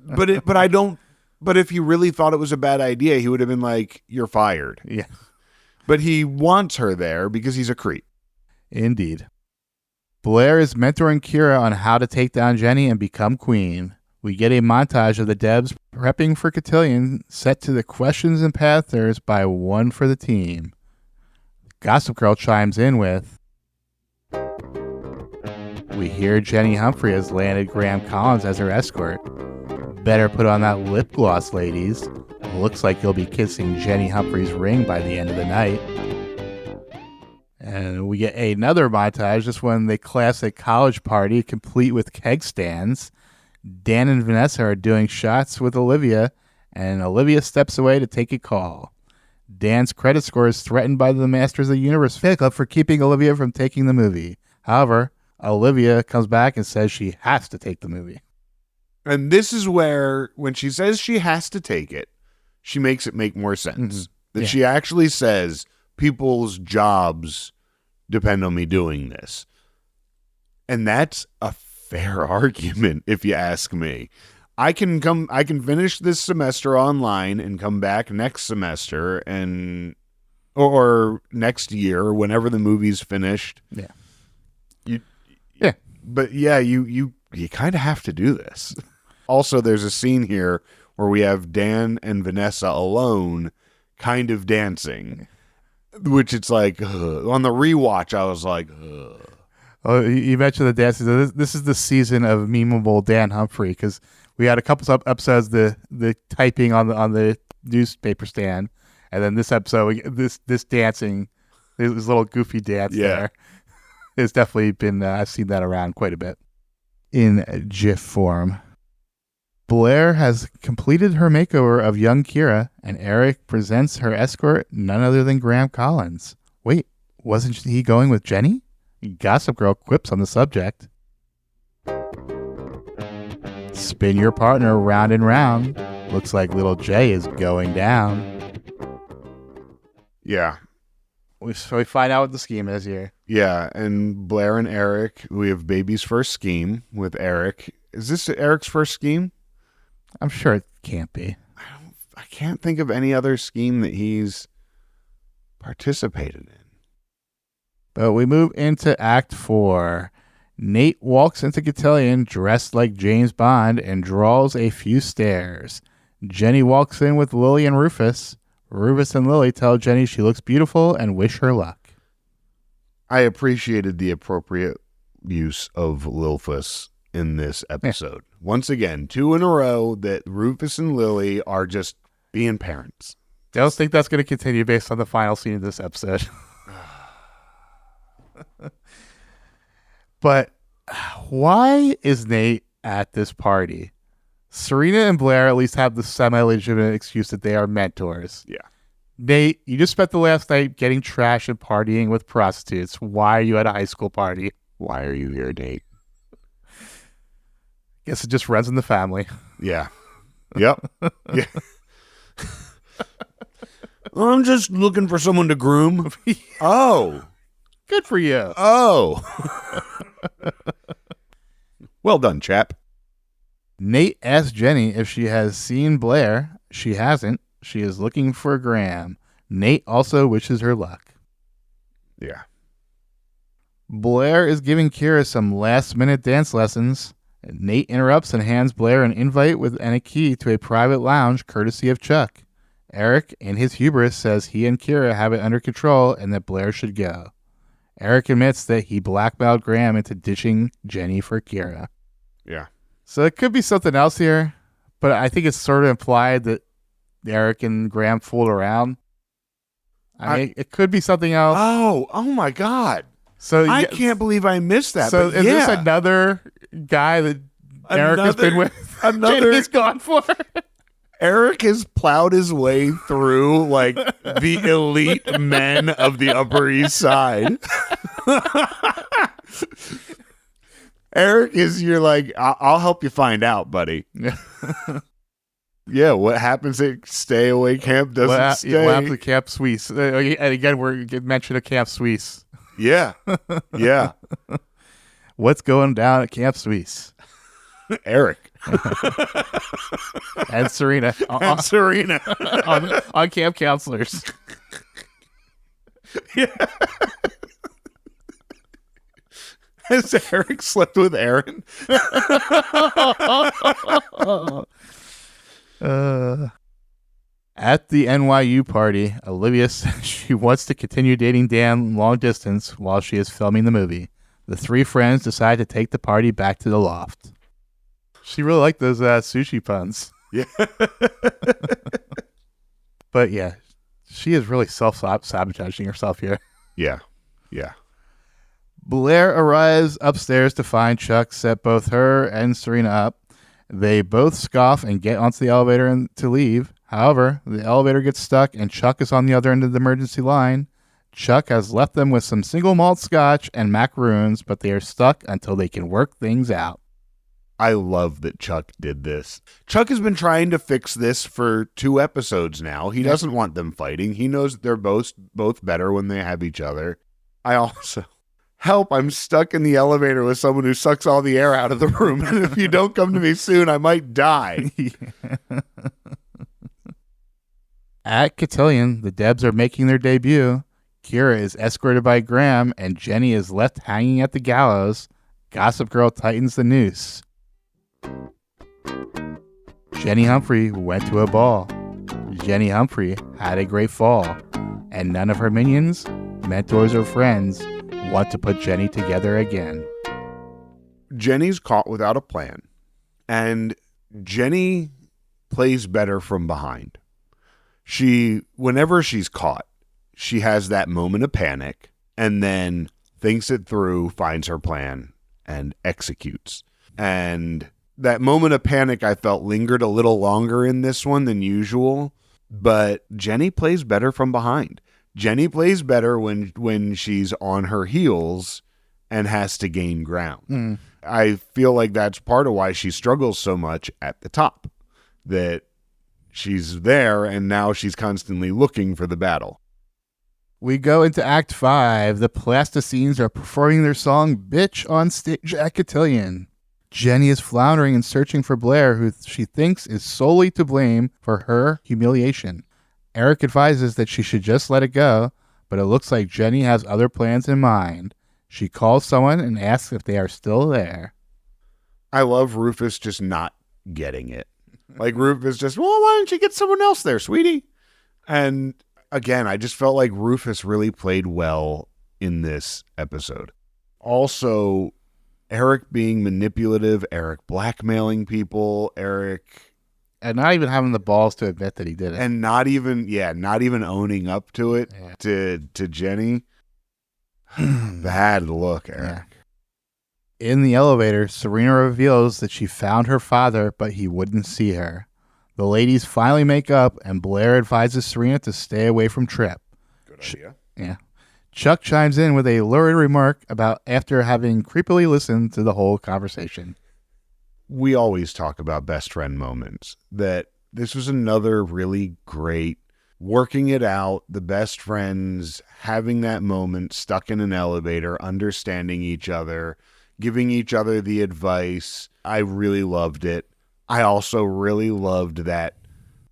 But if he really thought it was a bad idea, he would have been like, you're fired. Yeah. But he wants her there because he's a creep. Indeed. Blair is mentoring Kira on how to take down Jenny and become queen. We get a montage of the Debs prepping for Cotillion, set to the questions and pathers by one for the team. Gossip Girl chimes in with, we hear Jenny Humphrey has landed Graham Collins as her escort. Better put on that lip gloss, ladies. Looks like you'll be kissing Jenny Humphrey's ring by the end of the night. And we get another montage, this one, the classic college party, complete with keg stands. Dan and Vanessa are doing shots with Olivia, and Olivia steps away to take a call. Dan's credit score is threatened by the Masters of the Universe fan club for keeping Olivia from taking the movie. However, Olivia comes back and says she has to take the movie. And this is where, when she says she has to take it, she makes it make more sense. Mm-hmm. That she actually says people's jobs depend on me doing this. And that's a fair argument, if you ask me. I can finish this semester online and come back next semester or next year, whenever the movie's finished. Yeah. But yeah, you kind of have to do this. Also, there's a scene here where we have Dan and Vanessa alone kind of dancing, which it's like, on the rewatch, I was like, Oh, you mentioned the dances. This is the season of memeable Dan Humphrey, because we had a couple of episodes, the typing on the newspaper stand, and then this episode, this dancing, this little goofy dance there. It's definitely been, I've seen that around quite a bit in GIF form. Blair has completed her makeover of young Kira, and Eric presents her escort, none other than Graham Collins. Wait, wasn't he going with Jenny? Gossip Girl quips on the subject. Spin your partner round and round. Looks like little Jay is going down. Yeah. So we find out what the scheme is here. Yeah, and Blair and Eric, we have baby's first scheme with Eric. Is this Eric's first scheme? I'm sure it can't be. I can't think of any other scheme that he's participated in. But we move into Act 4. Nate walks into Cotillion dressed like James Bond and draws a few stares. Jenny walks in with Lily and Rufus. Rufus and Lily tell Jenny she looks beautiful and wish her luck. I appreciated the appropriate use of Lilfus in this episode. Yeah. Once again, 2 in a row that Rufus and Lily are just being parents. I don't think that's going to continue based on the final scene of this episode. But why is Nate at this party? Serena and Blair at least have the semi-legitimate excuse that they are mentors. Yeah. Nate, you just spent the last night getting trashed and partying with prostitutes. Why are you at a high school party? Why are you here, Nate? Guess it just runs in the family. Yeah. Yep. Yeah. I'm just looking for someone to groom. Oh. Good for you. Oh. Well done, chap. Nate asks Jenny if she has seen Blair. She hasn't. She is looking for Graham. Nate also wishes her luck. Yeah. Blair is giving Kira some last-minute dance lessons. Nate interrupts and hands Blair an invite and a key to a private lounge courtesy of Chuck. Eric, in his hubris, says he and Kira have it under control and that Blair should go. Eric admits that he blackmailed Graham into ditching Jenny for Kira. Yeah. So it could be something else here, but I think it's sort of implied that Eric and Graham fooled around. I mean, it could be something else. Oh my God. So I can't believe I missed that. So but is yeah. this another guy that Eric has been with? Jenny's gone for? Eric has plowed his way through like the elite men of the Upper East Side. Eric is, you're like, I'll help you find out, buddy. Yeah, what happens at Stay Away Camp doesn't stay. What happens at Camp Suisse? And again, we're mentioning a Camp Suisse. Yeah, yeah. What's going down at Camp Suisse? Eric. And Serena. And Serena. on camp counselors. Yeah. Has Eric slept with Aaron? At the NYU party, Olivia says she wants to continue dating Dan long distance while she is filming the movie. The three friends decide to take the party back to the loft. She really liked those sushi puns. Yeah. But yeah, she is really self-sabotaging herself here. Yeah. Yeah. Blair arrives upstairs to find Chuck set both her and Serena up. They both scoff and get onto the elevator to leave. However, the elevator gets stuck and Chuck is on the other end of the emergency line. Chuck has left them with some single malt scotch and macaroons, but they are stuck until they can work things out. I love that Chuck did this. Chuck has been trying to fix this for 2 episodes now. He doesn't want them fighting. He knows that they're both better when they have each other. I also... Help, I'm stuck in the elevator with someone who sucks all the air out of the room. And if you don't come to me soon, I might die. At Cotillion, the Debs are making their debut. Kira is escorted by Graham, and Jenny is left hanging at the gallows. Gossip Girl tightens the noose. Jenny Humphrey went to a ball. Jenny Humphrey had a great fall. And none of her minions, mentors, or friends want to put Jenny together again. Jenny's caught without a plan, and Jenny plays better from behind. Whenever she's caught, she has that moment of panic and then thinks it through, finds her plan, and executes. And that moment of panic I felt lingered a little longer in this one than usual, but Jenny plays better from behind. Jenny plays better when she's on her heels and has to gain ground. I feel like that's part of why she struggles so much at the top. That she's there and now she's constantly looking for the battle. We go into Act 5. The Plasticines are performing their song Bitch on stage at Cotillion. Jenny is floundering and searching for Blair, who she thinks is solely to blame for her humiliation. Eric advises that she should just let it go, but it looks like Jenny has other plans in mind. She calls someone and asks if they are still there. I love Rufus just not getting it. Like Rufus just, well, why don't you get someone else there, sweetie? And again, I just felt like Rufus really played well in this episode. Also, Eric being manipulative, Eric blackmailing people, Eric... And not even having the balls to admit that he did it. And not even owning up to it to Jenny. Bad look, Eric. Yeah. In the elevator, Serena reveals that she found her father, but he wouldn't see her. The ladies finally make up, and Blair advises Serena to stay away from Trip. Good idea. Yeah. Chuck chimes in with a lurid remark about after having creepily listened to the whole conversation. We always talk about best friend moments. That this was another really great working it out, the best friends having that moment stuck in an elevator, understanding each other, giving each other the advice. I really loved it. I also really loved that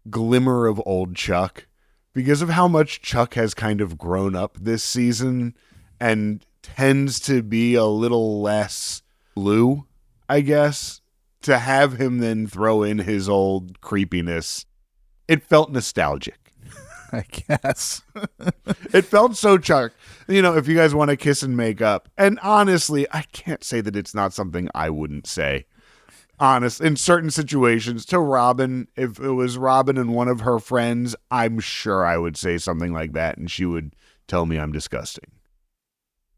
glimmer of old Chuck because of how much Chuck has kind of grown up this season and tends to be a little less blue, I guess. To have him then throw in his old creepiness, it felt nostalgic. I guess. It felt so Chuck. You know, if you guys want to kiss and make up. And honestly, I can't say that it's not something I wouldn't say. Honest, in certain situations, to Robin, if it was Robin and one of her friends, I'm sure I would say something like that, and she would tell me I'm disgusting.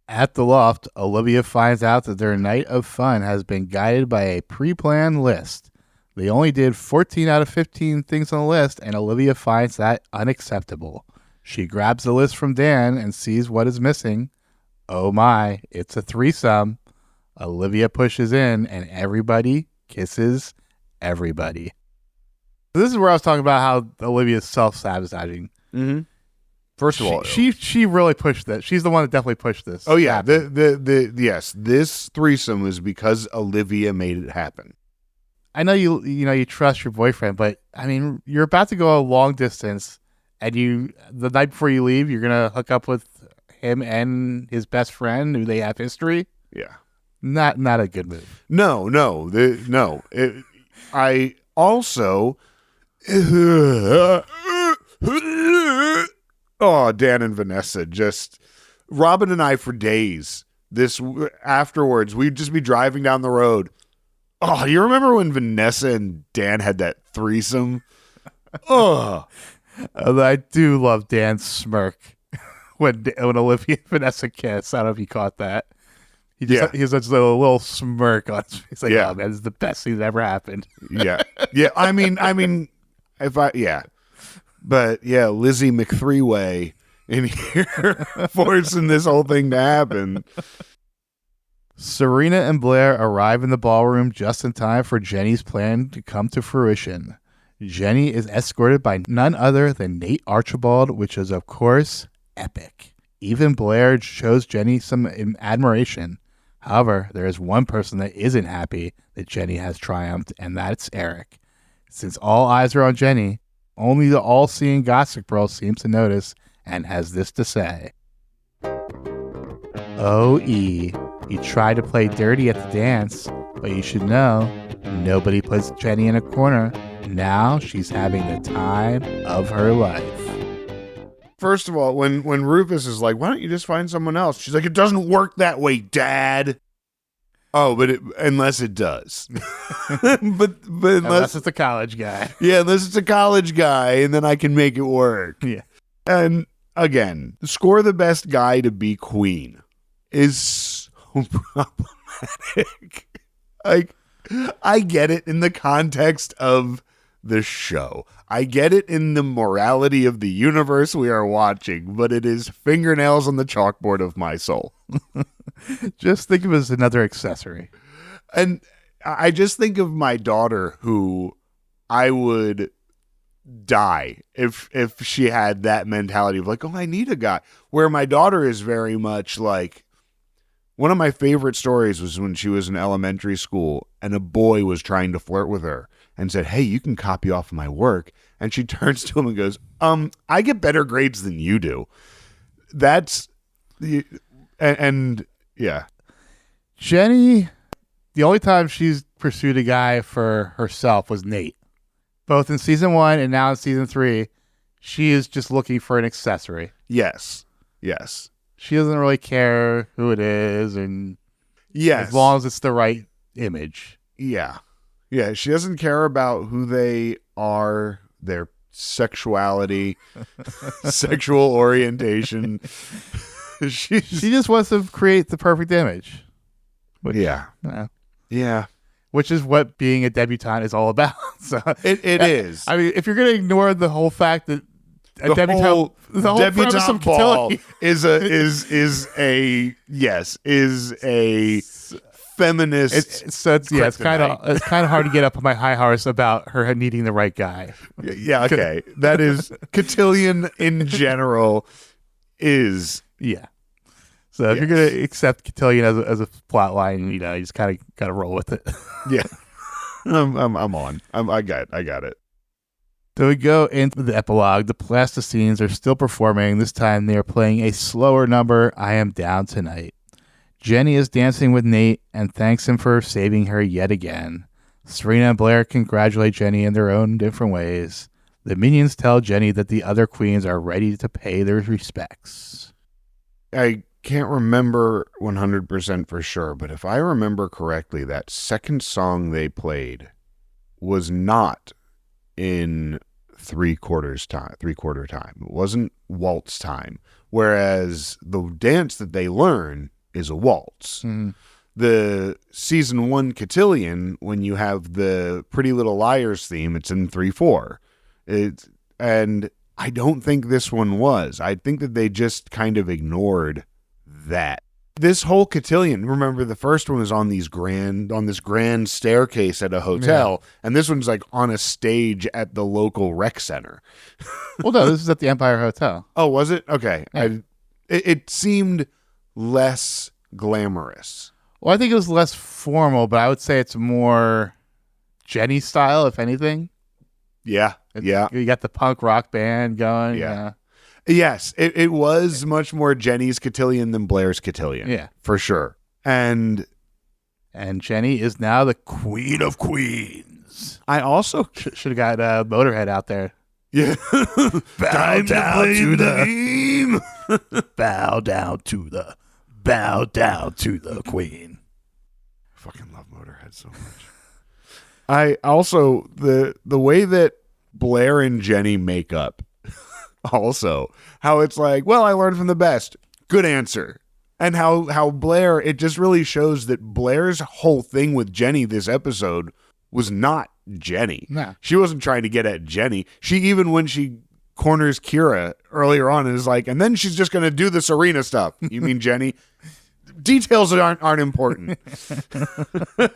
At the loft, Olivia finds out that their night of fun has been guided by a pre-planned list. They only did 14 out of 15 things on the list, and Olivia finds that unacceptable. She grabs the list from Dan and sees what is missing. Oh my, it's a threesome. Olivia pushes in, and everybody kisses everybody. This is where I was talking about how Olivia's self-sabotaging. Mm-hmm. First of all, she really pushed this. She's the one that definitely pushed this. Oh yeah, yes, this threesome is because Olivia made it happen. I know you trust your boyfriend, but I mean, you're about to go a long distance, and the night before you leave, you're gonna hook up with him and his best friend, who they have history. Yeah, not a good move. No. I also, oh, Dan and Vanessa, just Robin and I for days. This afterwards, we'd just be driving down the road. Oh, you remember when Vanessa and Dan had that threesome? Oh, I do love Dan's smirk when Olivia and Vanessa kiss. I don't know if you caught that. He has such a little smirk on his face. Like, oh man, this is the best thing that ever happened. Yeah. I mean, but yeah, Lizzie McThreeway in here forcing this whole thing to happen. Serena and Blair arrive in the ballroom just in time for Jenny's plan to come to fruition. Jenny is escorted by none other than Nate Archibald, which is, of course, epic. Even Blair shows Jenny some admiration. However, there is one person that isn't happy that Jenny has triumphed, and that's Eric. Since all eyes are on Jenny, only the all-seeing Gossip Girl seems to notice and has this to say. Oh, E, you tried to play dirty at the dance, but you should know, nobody puts Jenny in a corner. Now she's having the time of her life. First of all, when Rufus is like, why don't you just find someone else? She's like, it doesn't work that way, Dad. Oh, but unless it does. but unless it's a college guy. Yeah, unless it's a college guy, and then I can make it work. Yeah. And again, score the best guy to be queen is so problematic. Like, I get it in the context of the show. I get it in the morality of the universe we are watching, but it is fingernails on the chalkboard of my soul. Just think of it as another accessory. And I just think of my daughter, who I would die if she had that mentality of like, oh, I need a guy. Where my daughter is very much like, one of my favorite stories was when she was in elementary school and a boy was trying to flirt with her and said, hey, you can copy off of my work. And she turns to him and goes, I get better grades than you do. That's the, and yeah. Jenny, the only time she's pursued a guy for herself was Nate. Both in season 1 and now in season 3, she is just looking for an accessory. Yes. She doesn't really care who it is, and as long as it's the right image. Yeah. She doesn't care about who they are, their sexuality, sexual orientation. She just wants to create the perfect image. Which, yeah. Yeah. Which is what being a debutante is all about. So it is. I mean, if you're going to ignore the whole fact that the whole debutante ball is a feminist. It's kind of hard to get up on my high horse about her needing the right guy. Yeah, okay. That is Cotillion in general is So if you're gonna accept Cotillion as a plot line, you just kind of gotta roll with it. Yeah, I'm on. I got it. So we go into the epilogue. The plasticines are still performing. This time they are playing a slower number. I Am Down Tonight. Jenny is dancing with Nate and thanks him for saving her yet again. Serena and Blair congratulate Jenny in their own different ways. The minions tell Jenny that the other queens are ready to pay their respects. I can't remember 100% for sure, but if I remember correctly, that second song they played was not in three-quarter time. It wasn't waltz time, whereas the dance that they learn is a waltz. Mm-hmm. The season 1 Cotillion, when you have the Pretty Little Liars theme, it's in 3/4. And I don't think this one was. I think that they just kind of ignored that. This whole Cotillion, remember the first one was on this grand staircase at a hotel, and this one's like on a stage at the local rec center. Well, no, this is at the Empire Hotel. Oh, was it? Okay. Yeah. It seemed less glamorous. Well, I think it was less formal, but I would say it's more Jenny style, if anything. Yeah. You got the punk rock band going. Yeah. Yes, it was much more Jenny's Cotillion than Blair's Cotillion. Yeah. For sure. And Jenny is now the queen of queens. I also should have got Motorhead out there. Yeah. Bow down to the bow down to the queen. I fucking love Motorhead so much. I also the way that Blair and Jenny make up. Also, how it's like, well, I learned from the best. Good answer. And how Blair, it just really shows that Blair's whole thing with Jenny this episode was not Jenny. No. She wasn't trying to get at Jenny. Even when she corners Kira earlier on, is like, and then she's just going to do the Serena stuff. You mean Jenny? Details that aren't important.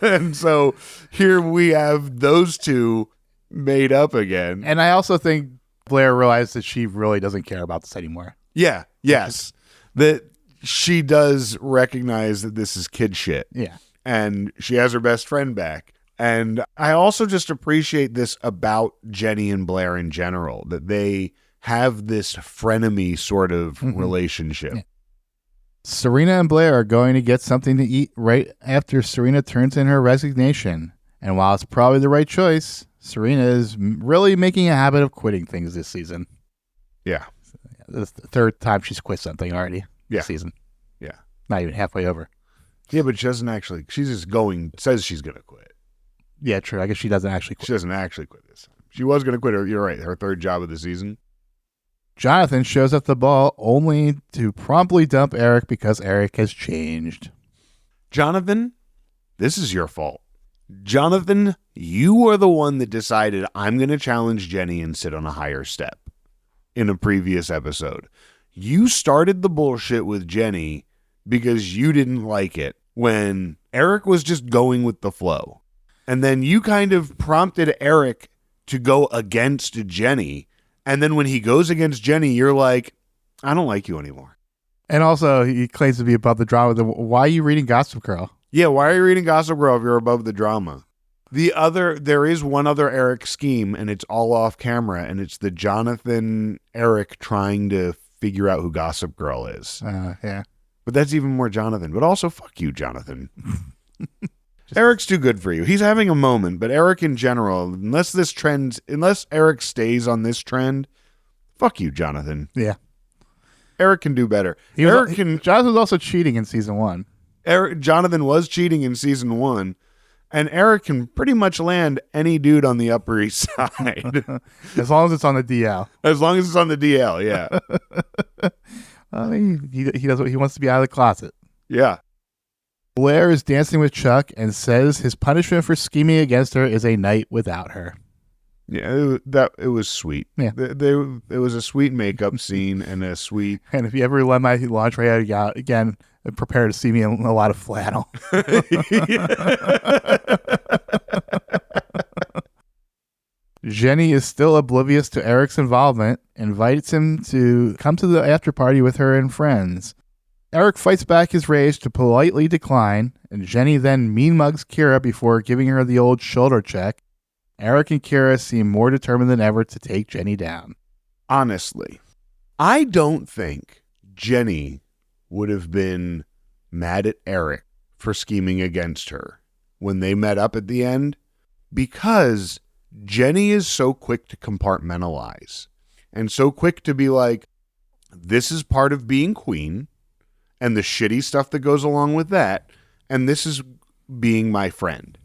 And so here we have those two made up again. And I also think Blair realized that she really doesn't care about this anymore. Yeah. Yes. That she does recognize that this is kid shit. Yeah. And she has her best friend back. And I also just appreciate this about Jenny and Blair in general, that they have this frenemy sort of relationship. Yeah. Serena and Blair are going to get something to eat right after Serena turns in her resignation. And while it's probably the right choice, Serena is really making a habit of quitting things this season. Yeah. This is the third time she's quit something already this season. Yeah. Not even halfway over. Yeah, but she doesn't actually, she's just says she's going to quit. Yeah, true. I guess she doesn't actually quit. She doesn't actually quit this time. She was going to quit you're right, her third job of the season. Jonathan shows up the ball only to promptly dump Eric because Eric has changed. Jonathan, this is your fault. Jonathan, you are the one that decided I'm going to challenge Jenny and sit on a higher step in a previous episode. You started the bullshit with Jenny because you didn't like it when Eric was just going with the flow. And then you kind of prompted Eric to go against Jenny. And then when he goes against Jenny, you're like, I don't like you anymore. And also, he claims to be above the drama. Why are you reading Gossip Girl? Yeah, why are you reading Gossip Girl if you're above the drama? There is one other Eric scheme, and it's all off camera, and it's the Jonathan Eric trying to figure out who Gossip Girl is. Yeah. But that's even more Jonathan. But also, fuck you, Jonathan. Eric's too good for you. He's having a moment, but Eric in general, unless Eric stays on this trend, fuck you, Jonathan. Yeah. Eric can do better. Jonathan was also cheating in season 1. Jonathan was cheating in season 1, and Eric can pretty much land any dude on the Upper East Side. As long as it's on the DL. As long as it's on the DL, yeah. I mean, he does what he wants to be out of the closet. Yeah. Blair is dancing with Chuck and says his punishment for scheming against her is a night without her. Yeah, it was sweet. Yeah. It was a sweet makeup scene and a sweet... And if you ever let my lingerie out again, prepare to see me in a lot of flannel. Jenny is still oblivious to Eric's involvement, invites him to come to the after party with her and friends. Eric fights back his rage to politely decline, and Jenny then mean mugs Kira before giving her the old shoulder check. Eric and Kira seem more determined than ever to take Jenny down. Honestly, I don't think Jenny would have been mad at Eric for scheming against her when they met up at the end, because Jenny is so quick to compartmentalize and so quick to be like, this is part of being queen and the shitty stuff that goes along with that, and this is being my friend.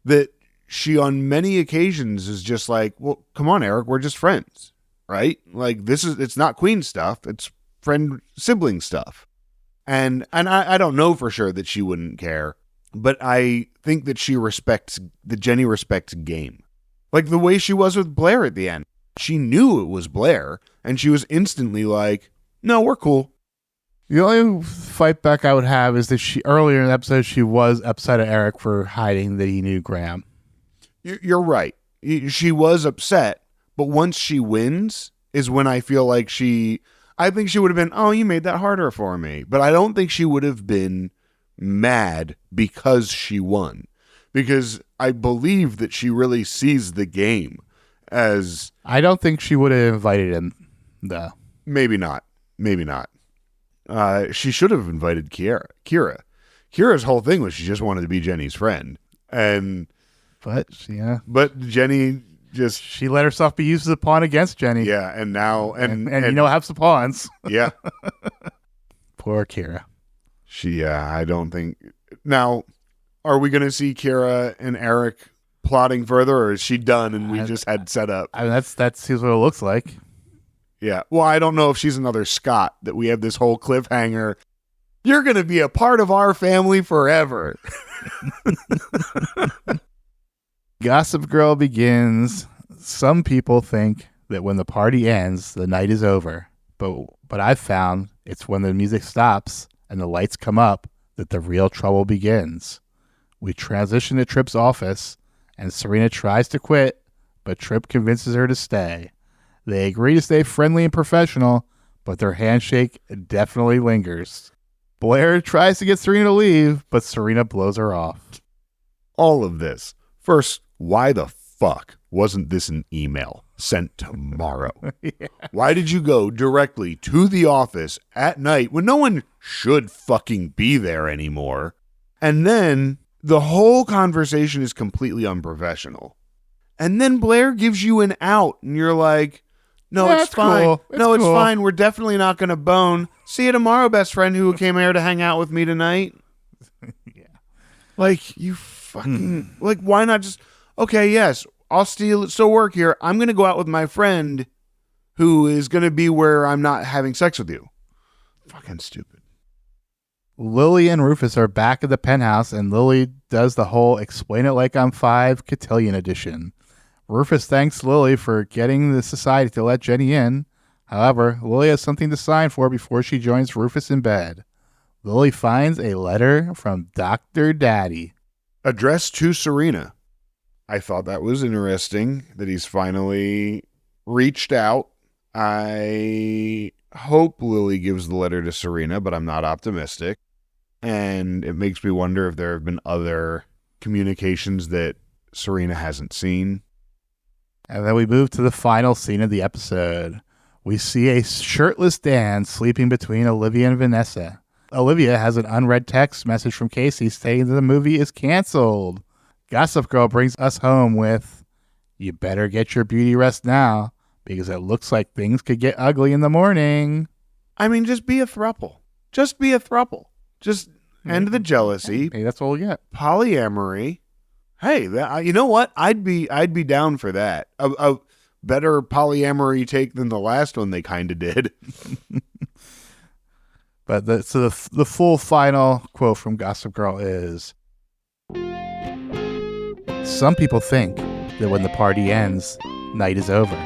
That she on many occasions is just like, well, come on, Eric, we're just friends, right? Like, it's not queen stuff, it's friend sibling stuff. And I don't know for sure that she wouldn't care, but I think that Jenny respects game. Like the way she was with Blair at the end. She knew it was Blair, and she was instantly like, no, we're cool. The only fight back I would have is that earlier in the episode, she was upset at Eric for hiding that he knew Graham. You're right. She was upset, but once she wins is when I feel like I think she would have been, oh, you made that harder for me. But I don't think she would have been mad because she won. Because I believe that she really sees the game as... I don't think she would have invited him, though. Maybe not. She should have invited Kira. Kira's whole thing was she just wanted to be Jenny's friend. But Jenny just... She let herself be used as a pawn against Jenny. Yeah, and now... And have some pawns. Yeah. Poor Kira. I don't think... Now, are we going to see Kira and Eric plotting further, or is she done and we just had set up? I mean, that's what it looks like. Yeah. Well, I don't know if she's another Scott, that we have this whole cliffhanger. You're going to be a part of our family forever. Gossip Girl begins. Some people think that when the party ends, the night is over. But I've found it's when the music stops and the lights come up that the real trouble begins. We transition to Tripp's office, and Serena tries to quit, but Tripp convinces her to stay. They agree to stay friendly and professional, but their handshake definitely lingers. Blair tries to get Serena to leave, but Serena blows her off. All of this. First, why the fuck wasn't this an email sent tomorrow? Yeah. Why did you go directly to the office at night when no one should fucking be there anymore? And then the whole conversation is completely unprofessional. And then Blair gives you an out, and you're like, no, yeah, it's fine. Cool. It's fine. We're definitely not going to bone. See you tomorrow, best friend who came here to hang out with me tonight. Yeah. Like, you fucking... Like, why not just... Okay, yes, I'll still work here. I'm going to go out with my friend who is going to be where I'm not having sex with you. Fucking stupid. Lily and Rufus are back at the penthouse, and Lily does the whole explain it like I'm 5 Cotillion edition. Rufus thanks Lily for getting the society to let Jenny in. However, Lily has something to sign for before she joins Rufus in bed. Lily finds a letter from Dr. Daddy. Addressed to Serena. I thought that was interesting that he's finally reached out. I hope Lily gives the letter to Serena, but I'm not optimistic. And it makes me wonder if there have been other communications that Serena hasn't seen. And then we move to the final scene of the episode. We see a shirtless Dan sleeping between Olivia and Vanessa. Olivia has an unread text message from Casey stating that the movie is canceled. Gossip Girl brings us home with, you better get your beauty rest now, because it looks like things could get ugly in the morning. I mean, just be a throuple. Just be a throuple. Just end the jealousy. Hey, that's all we get. Polyamory. Hey, you know what? I'd be down for that. A better polyamory take than the last one they kind of did. But the full final quote from Gossip Girl is, "Some people think that when the party ends, night is over.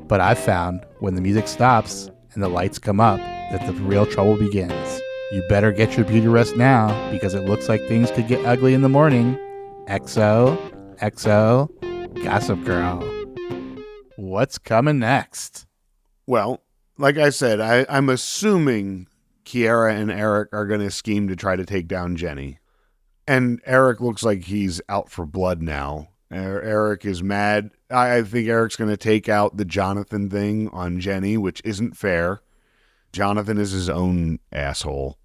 But I've found when the music stops and the lights come up that the real trouble begins. You better get your beauty rest now because it looks like things could get ugly in the morning. XO, XO, Gossip Girl." What's coming next? Well, like I said, I'm assuming Kiara and Eric are going to scheme to try to take down Jenny. And Eric looks like he's out for blood now. Eric is mad. I think Eric's going to take out the Jonathan thing on Jenny, which isn't fair. Jonathan is his own asshole,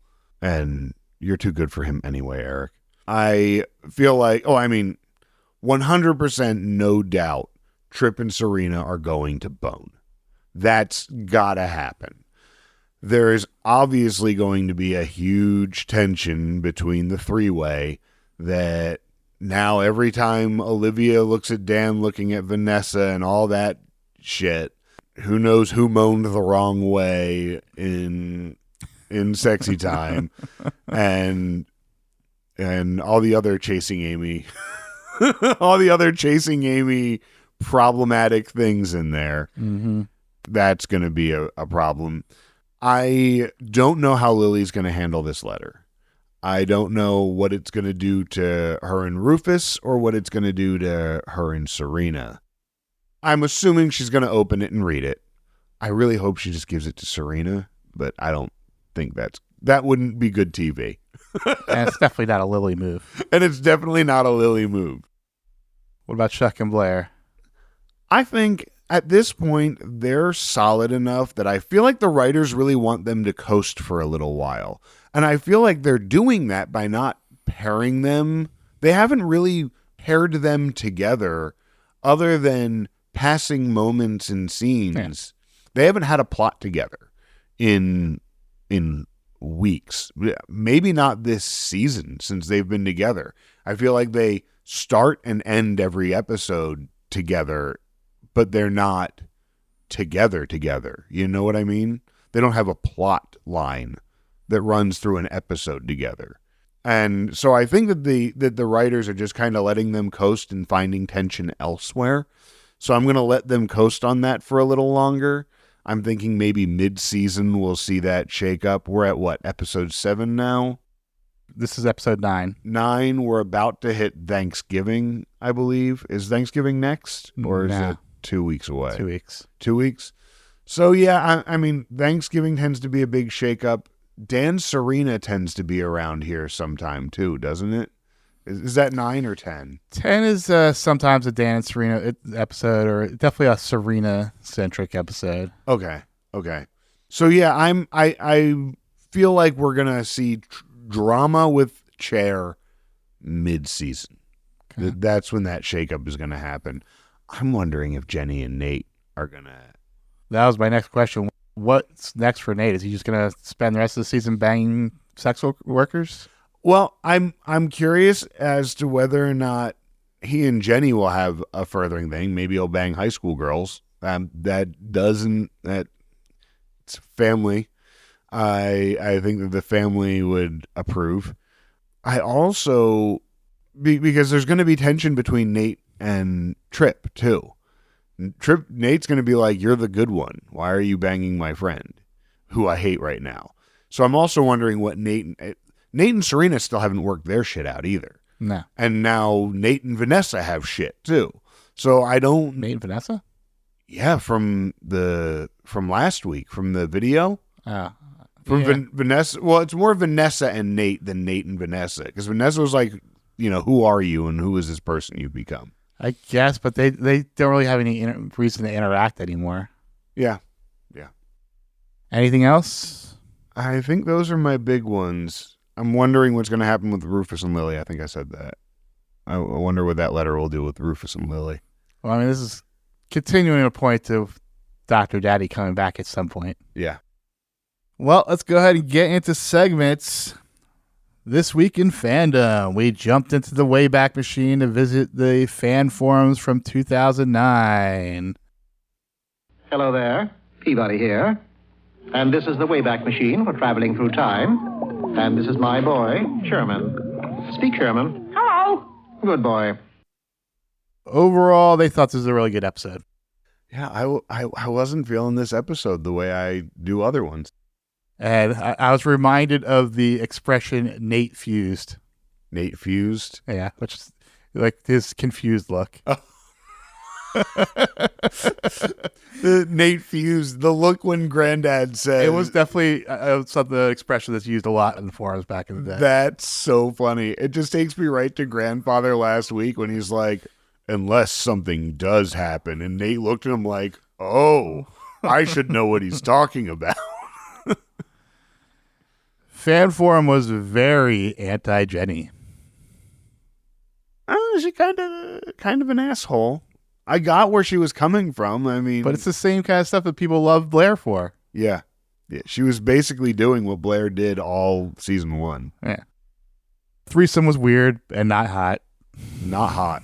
and you're too good for him anyway, Eric. I feel like, 100% no doubt, Trip and Serena are going to bone. That's gotta happen. There is obviously going to be a huge tension between the three-way that now every time Olivia looks at Dan looking at Vanessa and all that shit, who knows who moaned the wrong way in Sexy Time and all the other Chasing Amy all the other Chasing Amy problematic things in there. Mm-hmm. That's going to be a problem. I don't know how Lily's going to handle this letter. I don't know what it's going to do to her and Rufus or what it's going to do to her and Serena. I'm assuming she's going to open it and read it. I really hope she just gives it to Serena, but I don't think that wouldn't be good TV. And it's definitely not a Lily move. And it's definitely not a Lily move. What about Chuck and Blair? I think at this point, they're solid enough that I feel like the writers really want them to coast for a little while. And I feel like they're doing that by not pairing them. They haven't really paired them together other than passing moments and scenes. Yeah. They haven't had a plot together in weeks. Maybe not this season since they've been together. I feel like they start and end every episode together, but they're not together. You know what I mean? They don't have a plot line that runs through an episode together. And so I think that the writers are just kind of letting them coast and finding tension elsewhere. So I'm going to let them coast on that for a little longer. I'm thinking maybe mid-season we'll see that shake up. We're at what, episode 7 now? This is episode 9. 9, we're about to hit Thanksgiving, I believe. Is Thanksgiving next? Or is it 2 weeks away? 2 weeks. 2 weeks? So yeah, I mean, Thanksgiving tends to be a big shakeup. Dan Serena tends to be around here sometime too, doesn't it? Is that 9 or 10? 10 is sometimes a Dan and Serena episode, or definitely a Serena-centric episode. Okay. So yeah, I feel like we're gonna see drama with Chair mid-season. Okay. That's when that shakeup is gonna happen. I'm wondering if Jenny and Nate are gonna. That was my next question. What's next for Nate? Is he just gonna spend the rest of the season banging sex workers? Well, I'm curious as to whether or not he and Jenny will have a furthering thing. Maybe he'll bang high school girls. It's family. I think that the family would approve. I also, because there's going to be tension between Nate and Trip too. Nate's going to be like, "You're the good one. Why are you banging my friend, who I hate right now?" So I'm also wondering what Nate and Serena still haven't worked their shit out either. No. And now Nate and Vanessa have shit too. So I don't. Nate and Vanessa? Yeah, from last week, from the video. Vanessa. Well, it's more Vanessa and Nate than Nate and Vanessa, because Vanessa was like, who are you and who is this person you've become? I guess, but they don't really have any reason to interact anymore. Yeah. Anything else? I think those are my big ones. I'm wondering what's going to happen with Rufus and Lily. I think I said that. I wonder what that letter will do with Rufus and Lily. Well, I mean, this is continuing to point to Dr. Daddy coming back at some point. Yeah. Well, let's go ahead and get into segments. This week in fandom, we jumped into the Wayback Machine to visit the fan forums from 2009. Hello there, Peabody here. And this is the Wayback Machine for traveling through time. And this is my boy, Sherman. Speak, Sherman. Hello. Good boy. Overall, they thought this was a really good episode. Yeah, I wasn't feeling this episode the way I do other ones. And I was reminded of the expression Nate fused. Nate fused? Yeah, which is like his confused look. The Nate fused, the look when Granddad said. It was definitely the expression that's used a lot in the forums back in the day. That's so funny. It just takes me right to Grandfather last week when he's like, unless something does happen. And Nate looked at him like, oh, I should know what he's talking about. Fan forum was very anti-Jenny. She kind of an asshole. I got where she was coming from. I mean, but it's the same kind of stuff that people love Blair for. Yeah. She was basically doing what Blair did all season 1. Yeah. Threesome was weird and not hot. Not hot.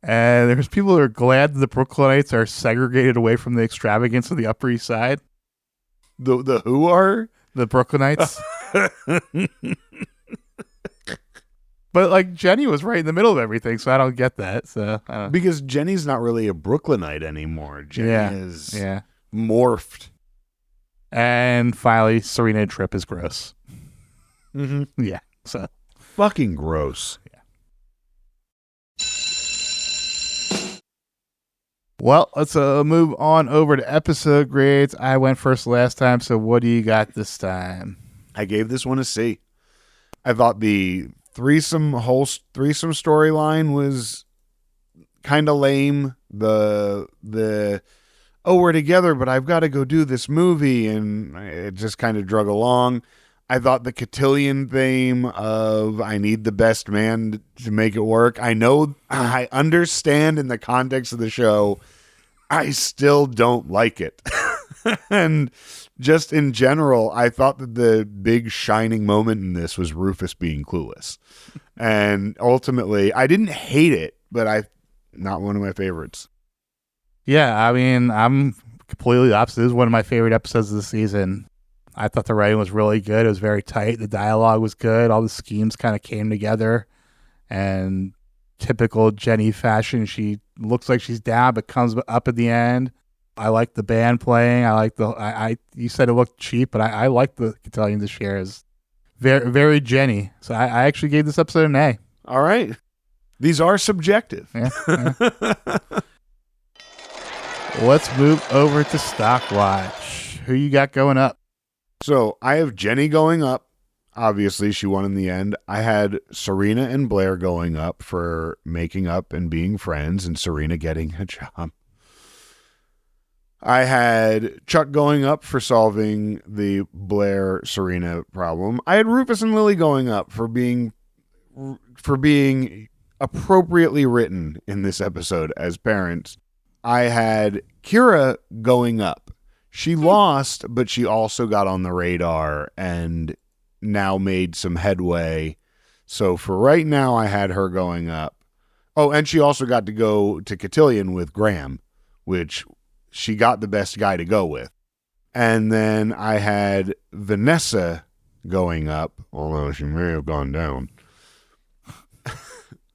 And there's people who are glad the Brooklynites are segregated away from the extravagance of the Upper East Side. The who are? The Brooklynites. But like Jenny was right in the middle of everything, so I don't get that. So because Jenny's not really a Brooklynite anymore. Jenny is morphed. And finally, Serena and Trip is gross. Mm-hmm. Yeah. So fucking gross. Yeah. Well, let's move on over to episode grades. I went first last time, so what do you got this time? I gave this one a C. I thought the threesome storyline was kind of lame. The oh, we're together, but I've got to go do this movie, and it just kind of drug along. I thought the Cotillion theme of I need the best man to make it work. I know, I understand in the context of the show, I still don't like it. And just in general, I thought that the big shining moment in this was Rufus being clueless. And ultimately, I didn't hate it, but not one of my favorites. Yeah, I mean, I'm completely opposite. This is one of my favorite episodes of the season. I thought the writing was really good. It was very tight. The dialogue was good. All the schemes kind of came together. And typical Jenny fashion, she looks like she's down, but comes up at the end. I like the band playing. I like you said it looked cheap, but I like the Cotillion this year. Is very, very Jenny. So I actually gave this episode an A. All right. These are subjective. Yeah. Let's move over to Stockwatch. Who you got going up? So I have Jenny going up. Obviously, she won in the end. I had Serena and Blair going up for making up and being friends, and Serena getting a job. I had Chuck going up for solving the Blair-Serena problem. I had Rufus and Lily going up for being appropriately written in this episode as parents. I had Kira going up. She lost, but she also got on the radar and now made some headway. So for right now, I had her going up. Oh, and she also got to go to Cotillion with Graham, which she got the best guy to go with. And then I had Vanessa going up, although she may have gone down.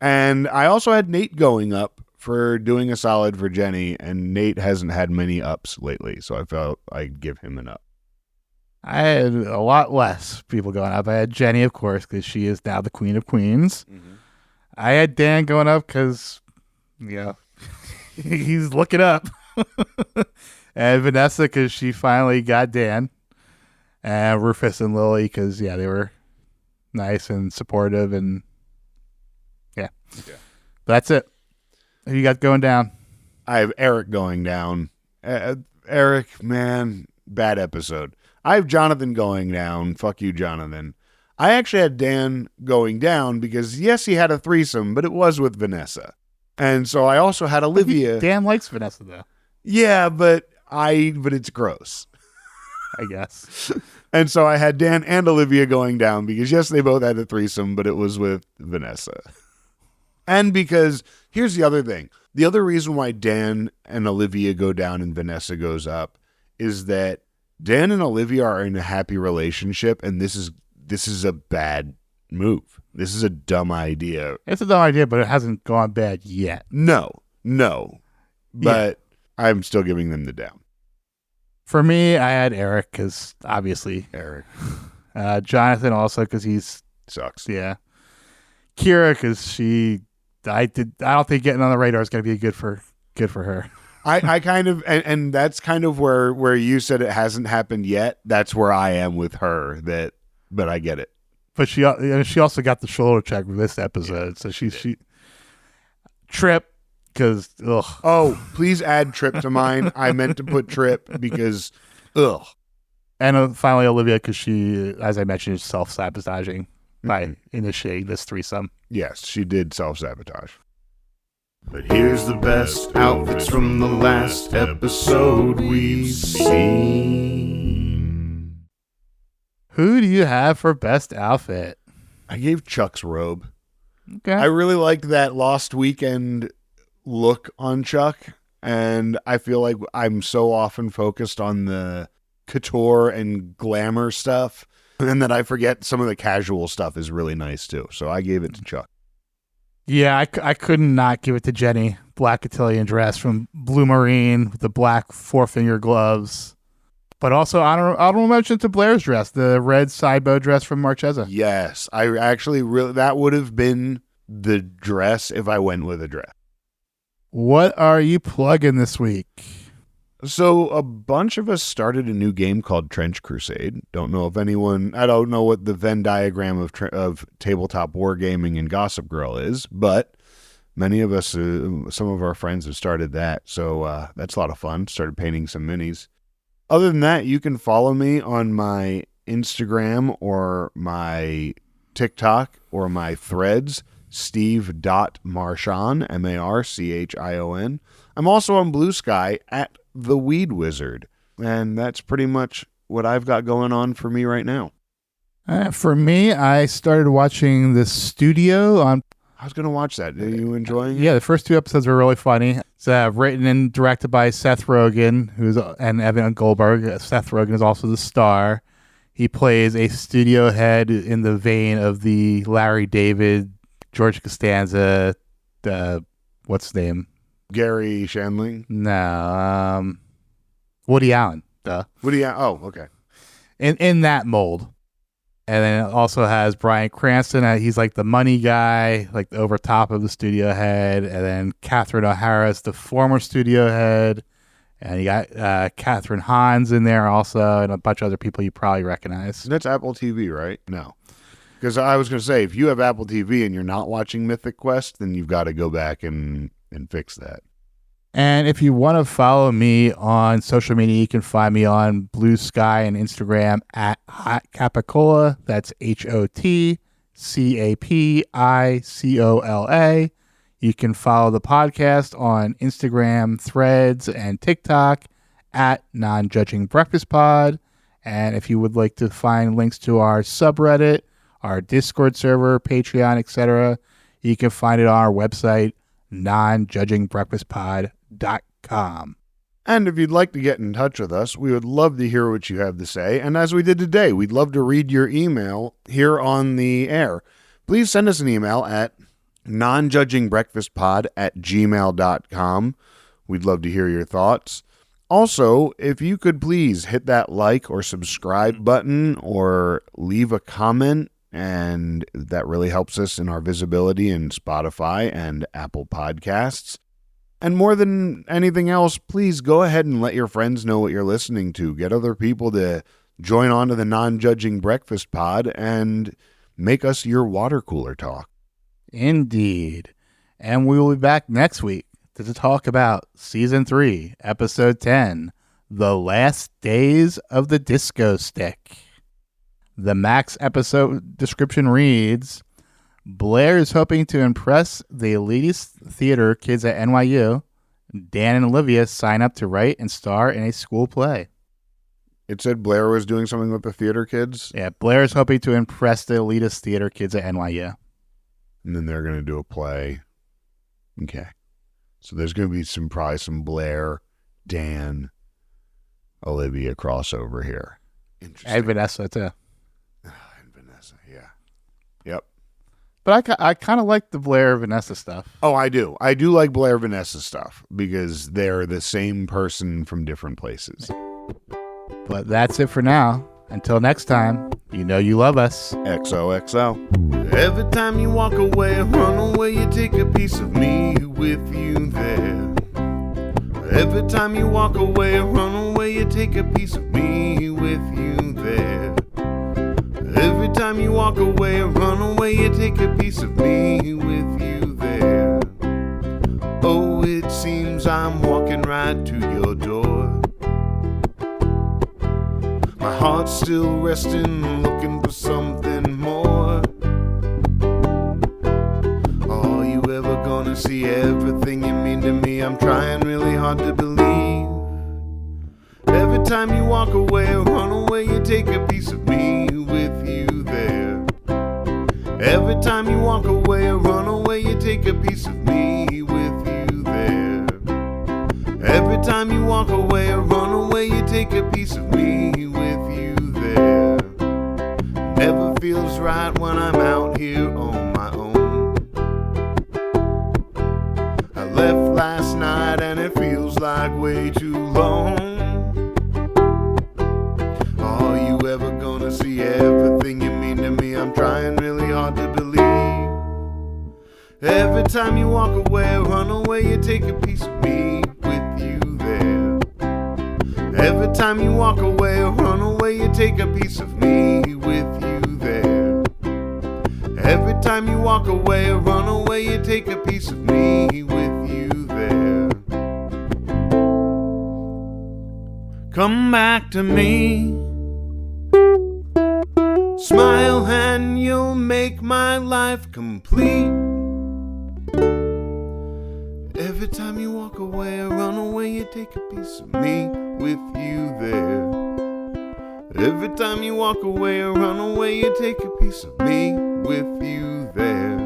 And I also had Nate going up for doing a solid for Jenny, and Nate hasn't had many ups lately, so I felt I'd give him an up. I had a lot less people going up. I had Jenny, of course, because she is now the Queen of Queens. Mm-hmm. I had Dan going up because, he's looking up. And Vanessa because she finally got Dan. And Rufus and Lily because, they were nice and supportive. And, That's it. Who you got going down? I have Eric going down. Eric, man, bad episode. I have Jonathan going down. Fuck you, Jonathan. I actually had Dan going down because, yes, he had a threesome, but it was with Vanessa. And so I also had Olivia. Dan likes Vanessa, though. Yeah, but it's gross. I guess. And so I had Dan and Olivia going down because, yes, they both had a threesome, but it was with Vanessa. And because, here's the other thing. The other reason why Dan and Olivia go down and Vanessa goes up is that Dan and Olivia are in a happy relationship, and this is a bad move. This is a dumb idea. It's a dumb idea, but it hasn't gone bad yet. No. But I'm still giving them the down. For me, I had Eric because obviously Eric Jonathan also because he's sucks. Yeah. Kira because I don't think getting on the radar is going to be good for her. I kind of and that's kind of where you said it hasn't happened yet. That's where I am with her. But I get it. But she also got the shoulder check for this episode, so she Trip because ugh. Oh, please add Trip to mine. I meant to put Trip because ugh. And finally Olivia because she, as I mentioned, is self-sabotaging by initiating this threesome. Yes, she did self-sabotage. But here's the best outfits from the last episode we've seen. Who do you have for best outfit? I gave Chuck's robe. Okay. I really liked that Lost Weekend look on Chuck, and I feel like I'm so often focused on the couture and glamour stuff, and that I forget some of the casual stuff is really nice too. So I gave it to Chuck. Yeah, I could not give it to Jenny. Black Cotillion dress from Blue Marine with the black 4-finger gloves. But also, I don't mention to Blair's dress, the red side bow dress from Marchesa. Yes, I actually that would have been the dress if I went with a dress. What are you plugging this week? So a bunch of us started a new game called Trench Crusade. I don't know what the Venn diagram of tabletop wargaming and Gossip Girl is, but many of us, some of our friends have started that. So that's a lot of fun. Started painting some minis. Other than that, you can follow me on my Instagram or my TikTok or my threads, steve.marchon, Marchion. I'm also on Blue Sky at The Weed Wizard. And that's pretty much what I've got going on for me right now. For me, I started watching The Studio on... I was going to watch that. Are you enjoying it? Yeah, the first 2 episodes were really funny. It's written and directed by Seth Rogen and Evan Goldberg. Seth Rogen is also the star. He plays a studio head in the vein of the Larry David, George Costanza, what's his name? Gary Shandling? No, Woody Allen. Woody Allen. Oh, okay. In that mold. And then it also has Bryan Cranston. He's like the money guy, like over top of the studio head. And then Catherine O'Hara's the former studio head. And you got Catherine Hahn in there also, and a bunch of other people you probably recognize. That's Apple TV, right? No. Because I was going to say, if you have Apple TV and you're not watching Mythic Quest, then you've got to go back and fix that. And if you want to follow me on social media, you can find me on Blue Sky and Instagram at Hot Capicola. That's HOTCAPICOLA. You can follow the podcast on Instagram, Threads, and TikTok at Non-Judging Breakfast Pod. And if you would like to find links to our subreddit, our Discord server, Patreon, etc., you can find it on our website, nonjudgingbreakfastpod.com. And if you'd like to get in touch with us, we would love to hear what you have to say. And as we did today, we'd love to read your email here on the air. Please send us an email at nonjudgingbreakfastpod@gmail.com. We'd love to hear your thoughts. Also, if you could please hit that like or subscribe button or leave a comment, and that really helps us in our visibility in Spotify and Apple Podcasts. And more than anything else, please go ahead and let your friends know what you're listening to. Get other people to join on to the Non-Judging Breakfast Pod and make us your water cooler talk. Indeed. And we will be back next week to talk about Season 3, Episode 10, The Last Days of the Disco Stick. The Max episode description reads, Blair is hoping to impress the elitist theater kids at NYU. Dan and Olivia sign up to write and star in a school play. It said Blair was doing something with the theater kids? Yeah, Blair is hoping to impress the elitist theater kids at NYU. And then they're going to do a play. Okay. So there's going to be probably some Blair, Dan, Olivia crossover here. Interesting. And Vanessa, too. And Vanessa, yeah. Yep. But I kind of like the Blair Vanessa stuff. Oh, I do. I do like Blair Vanessa stuff because they're the same person from different places. But that's it for now. Until next time, you know you love us. XOXO. Every time you walk away, run away, you take a piece of me with you there. Every time you walk away, run away, you take a piece of me with you there. Every time you walk away, run away, you take a piece of me with you there. Oh, it seems I'm walking right to your door. My heart's still resting, looking for something more. Are you ever gonna see everything you mean to me? I'm trying really hard to believe. Every time you walk away, run away, you take a piece of me with you there. Every time you walk away, run away, you take a piece of me with you there. Every time you walk away, run away, you take a piece of me with you there. Never feels right when I'm out here on my own. I left last night and it feels like way too long. Are you ever gonna see everything you mean to me? I'm trying really hard to believe. Every time you walk away, run away, you take a piece of me with you there. Every time you walk away, run away, you take a piece of me with you there. Every time you walk away, run away, you take a piece of me with you there. Come back to me. Smile and you'll make my life complete. Every time you walk away or run away, you take a piece of me with you there. Every time you walk away or run away, you take a piece of me with you there.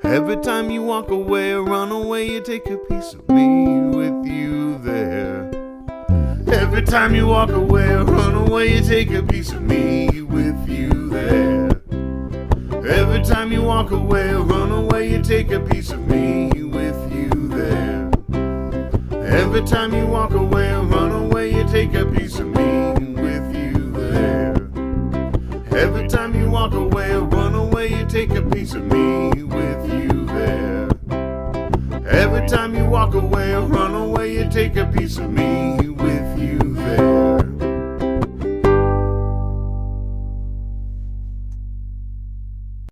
Every time you walk away or run away, you take a piece of me with you there. Every time you walk away or run away, you take a piece of me with you there. Every time you walk away or run away, you take a piece of me with you there. Every time you walk away or run away, you take a piece of me with you there. Every time you walk away or run away, you take a piece of me with you there. Every time you walk away or run away, you take a piece of me with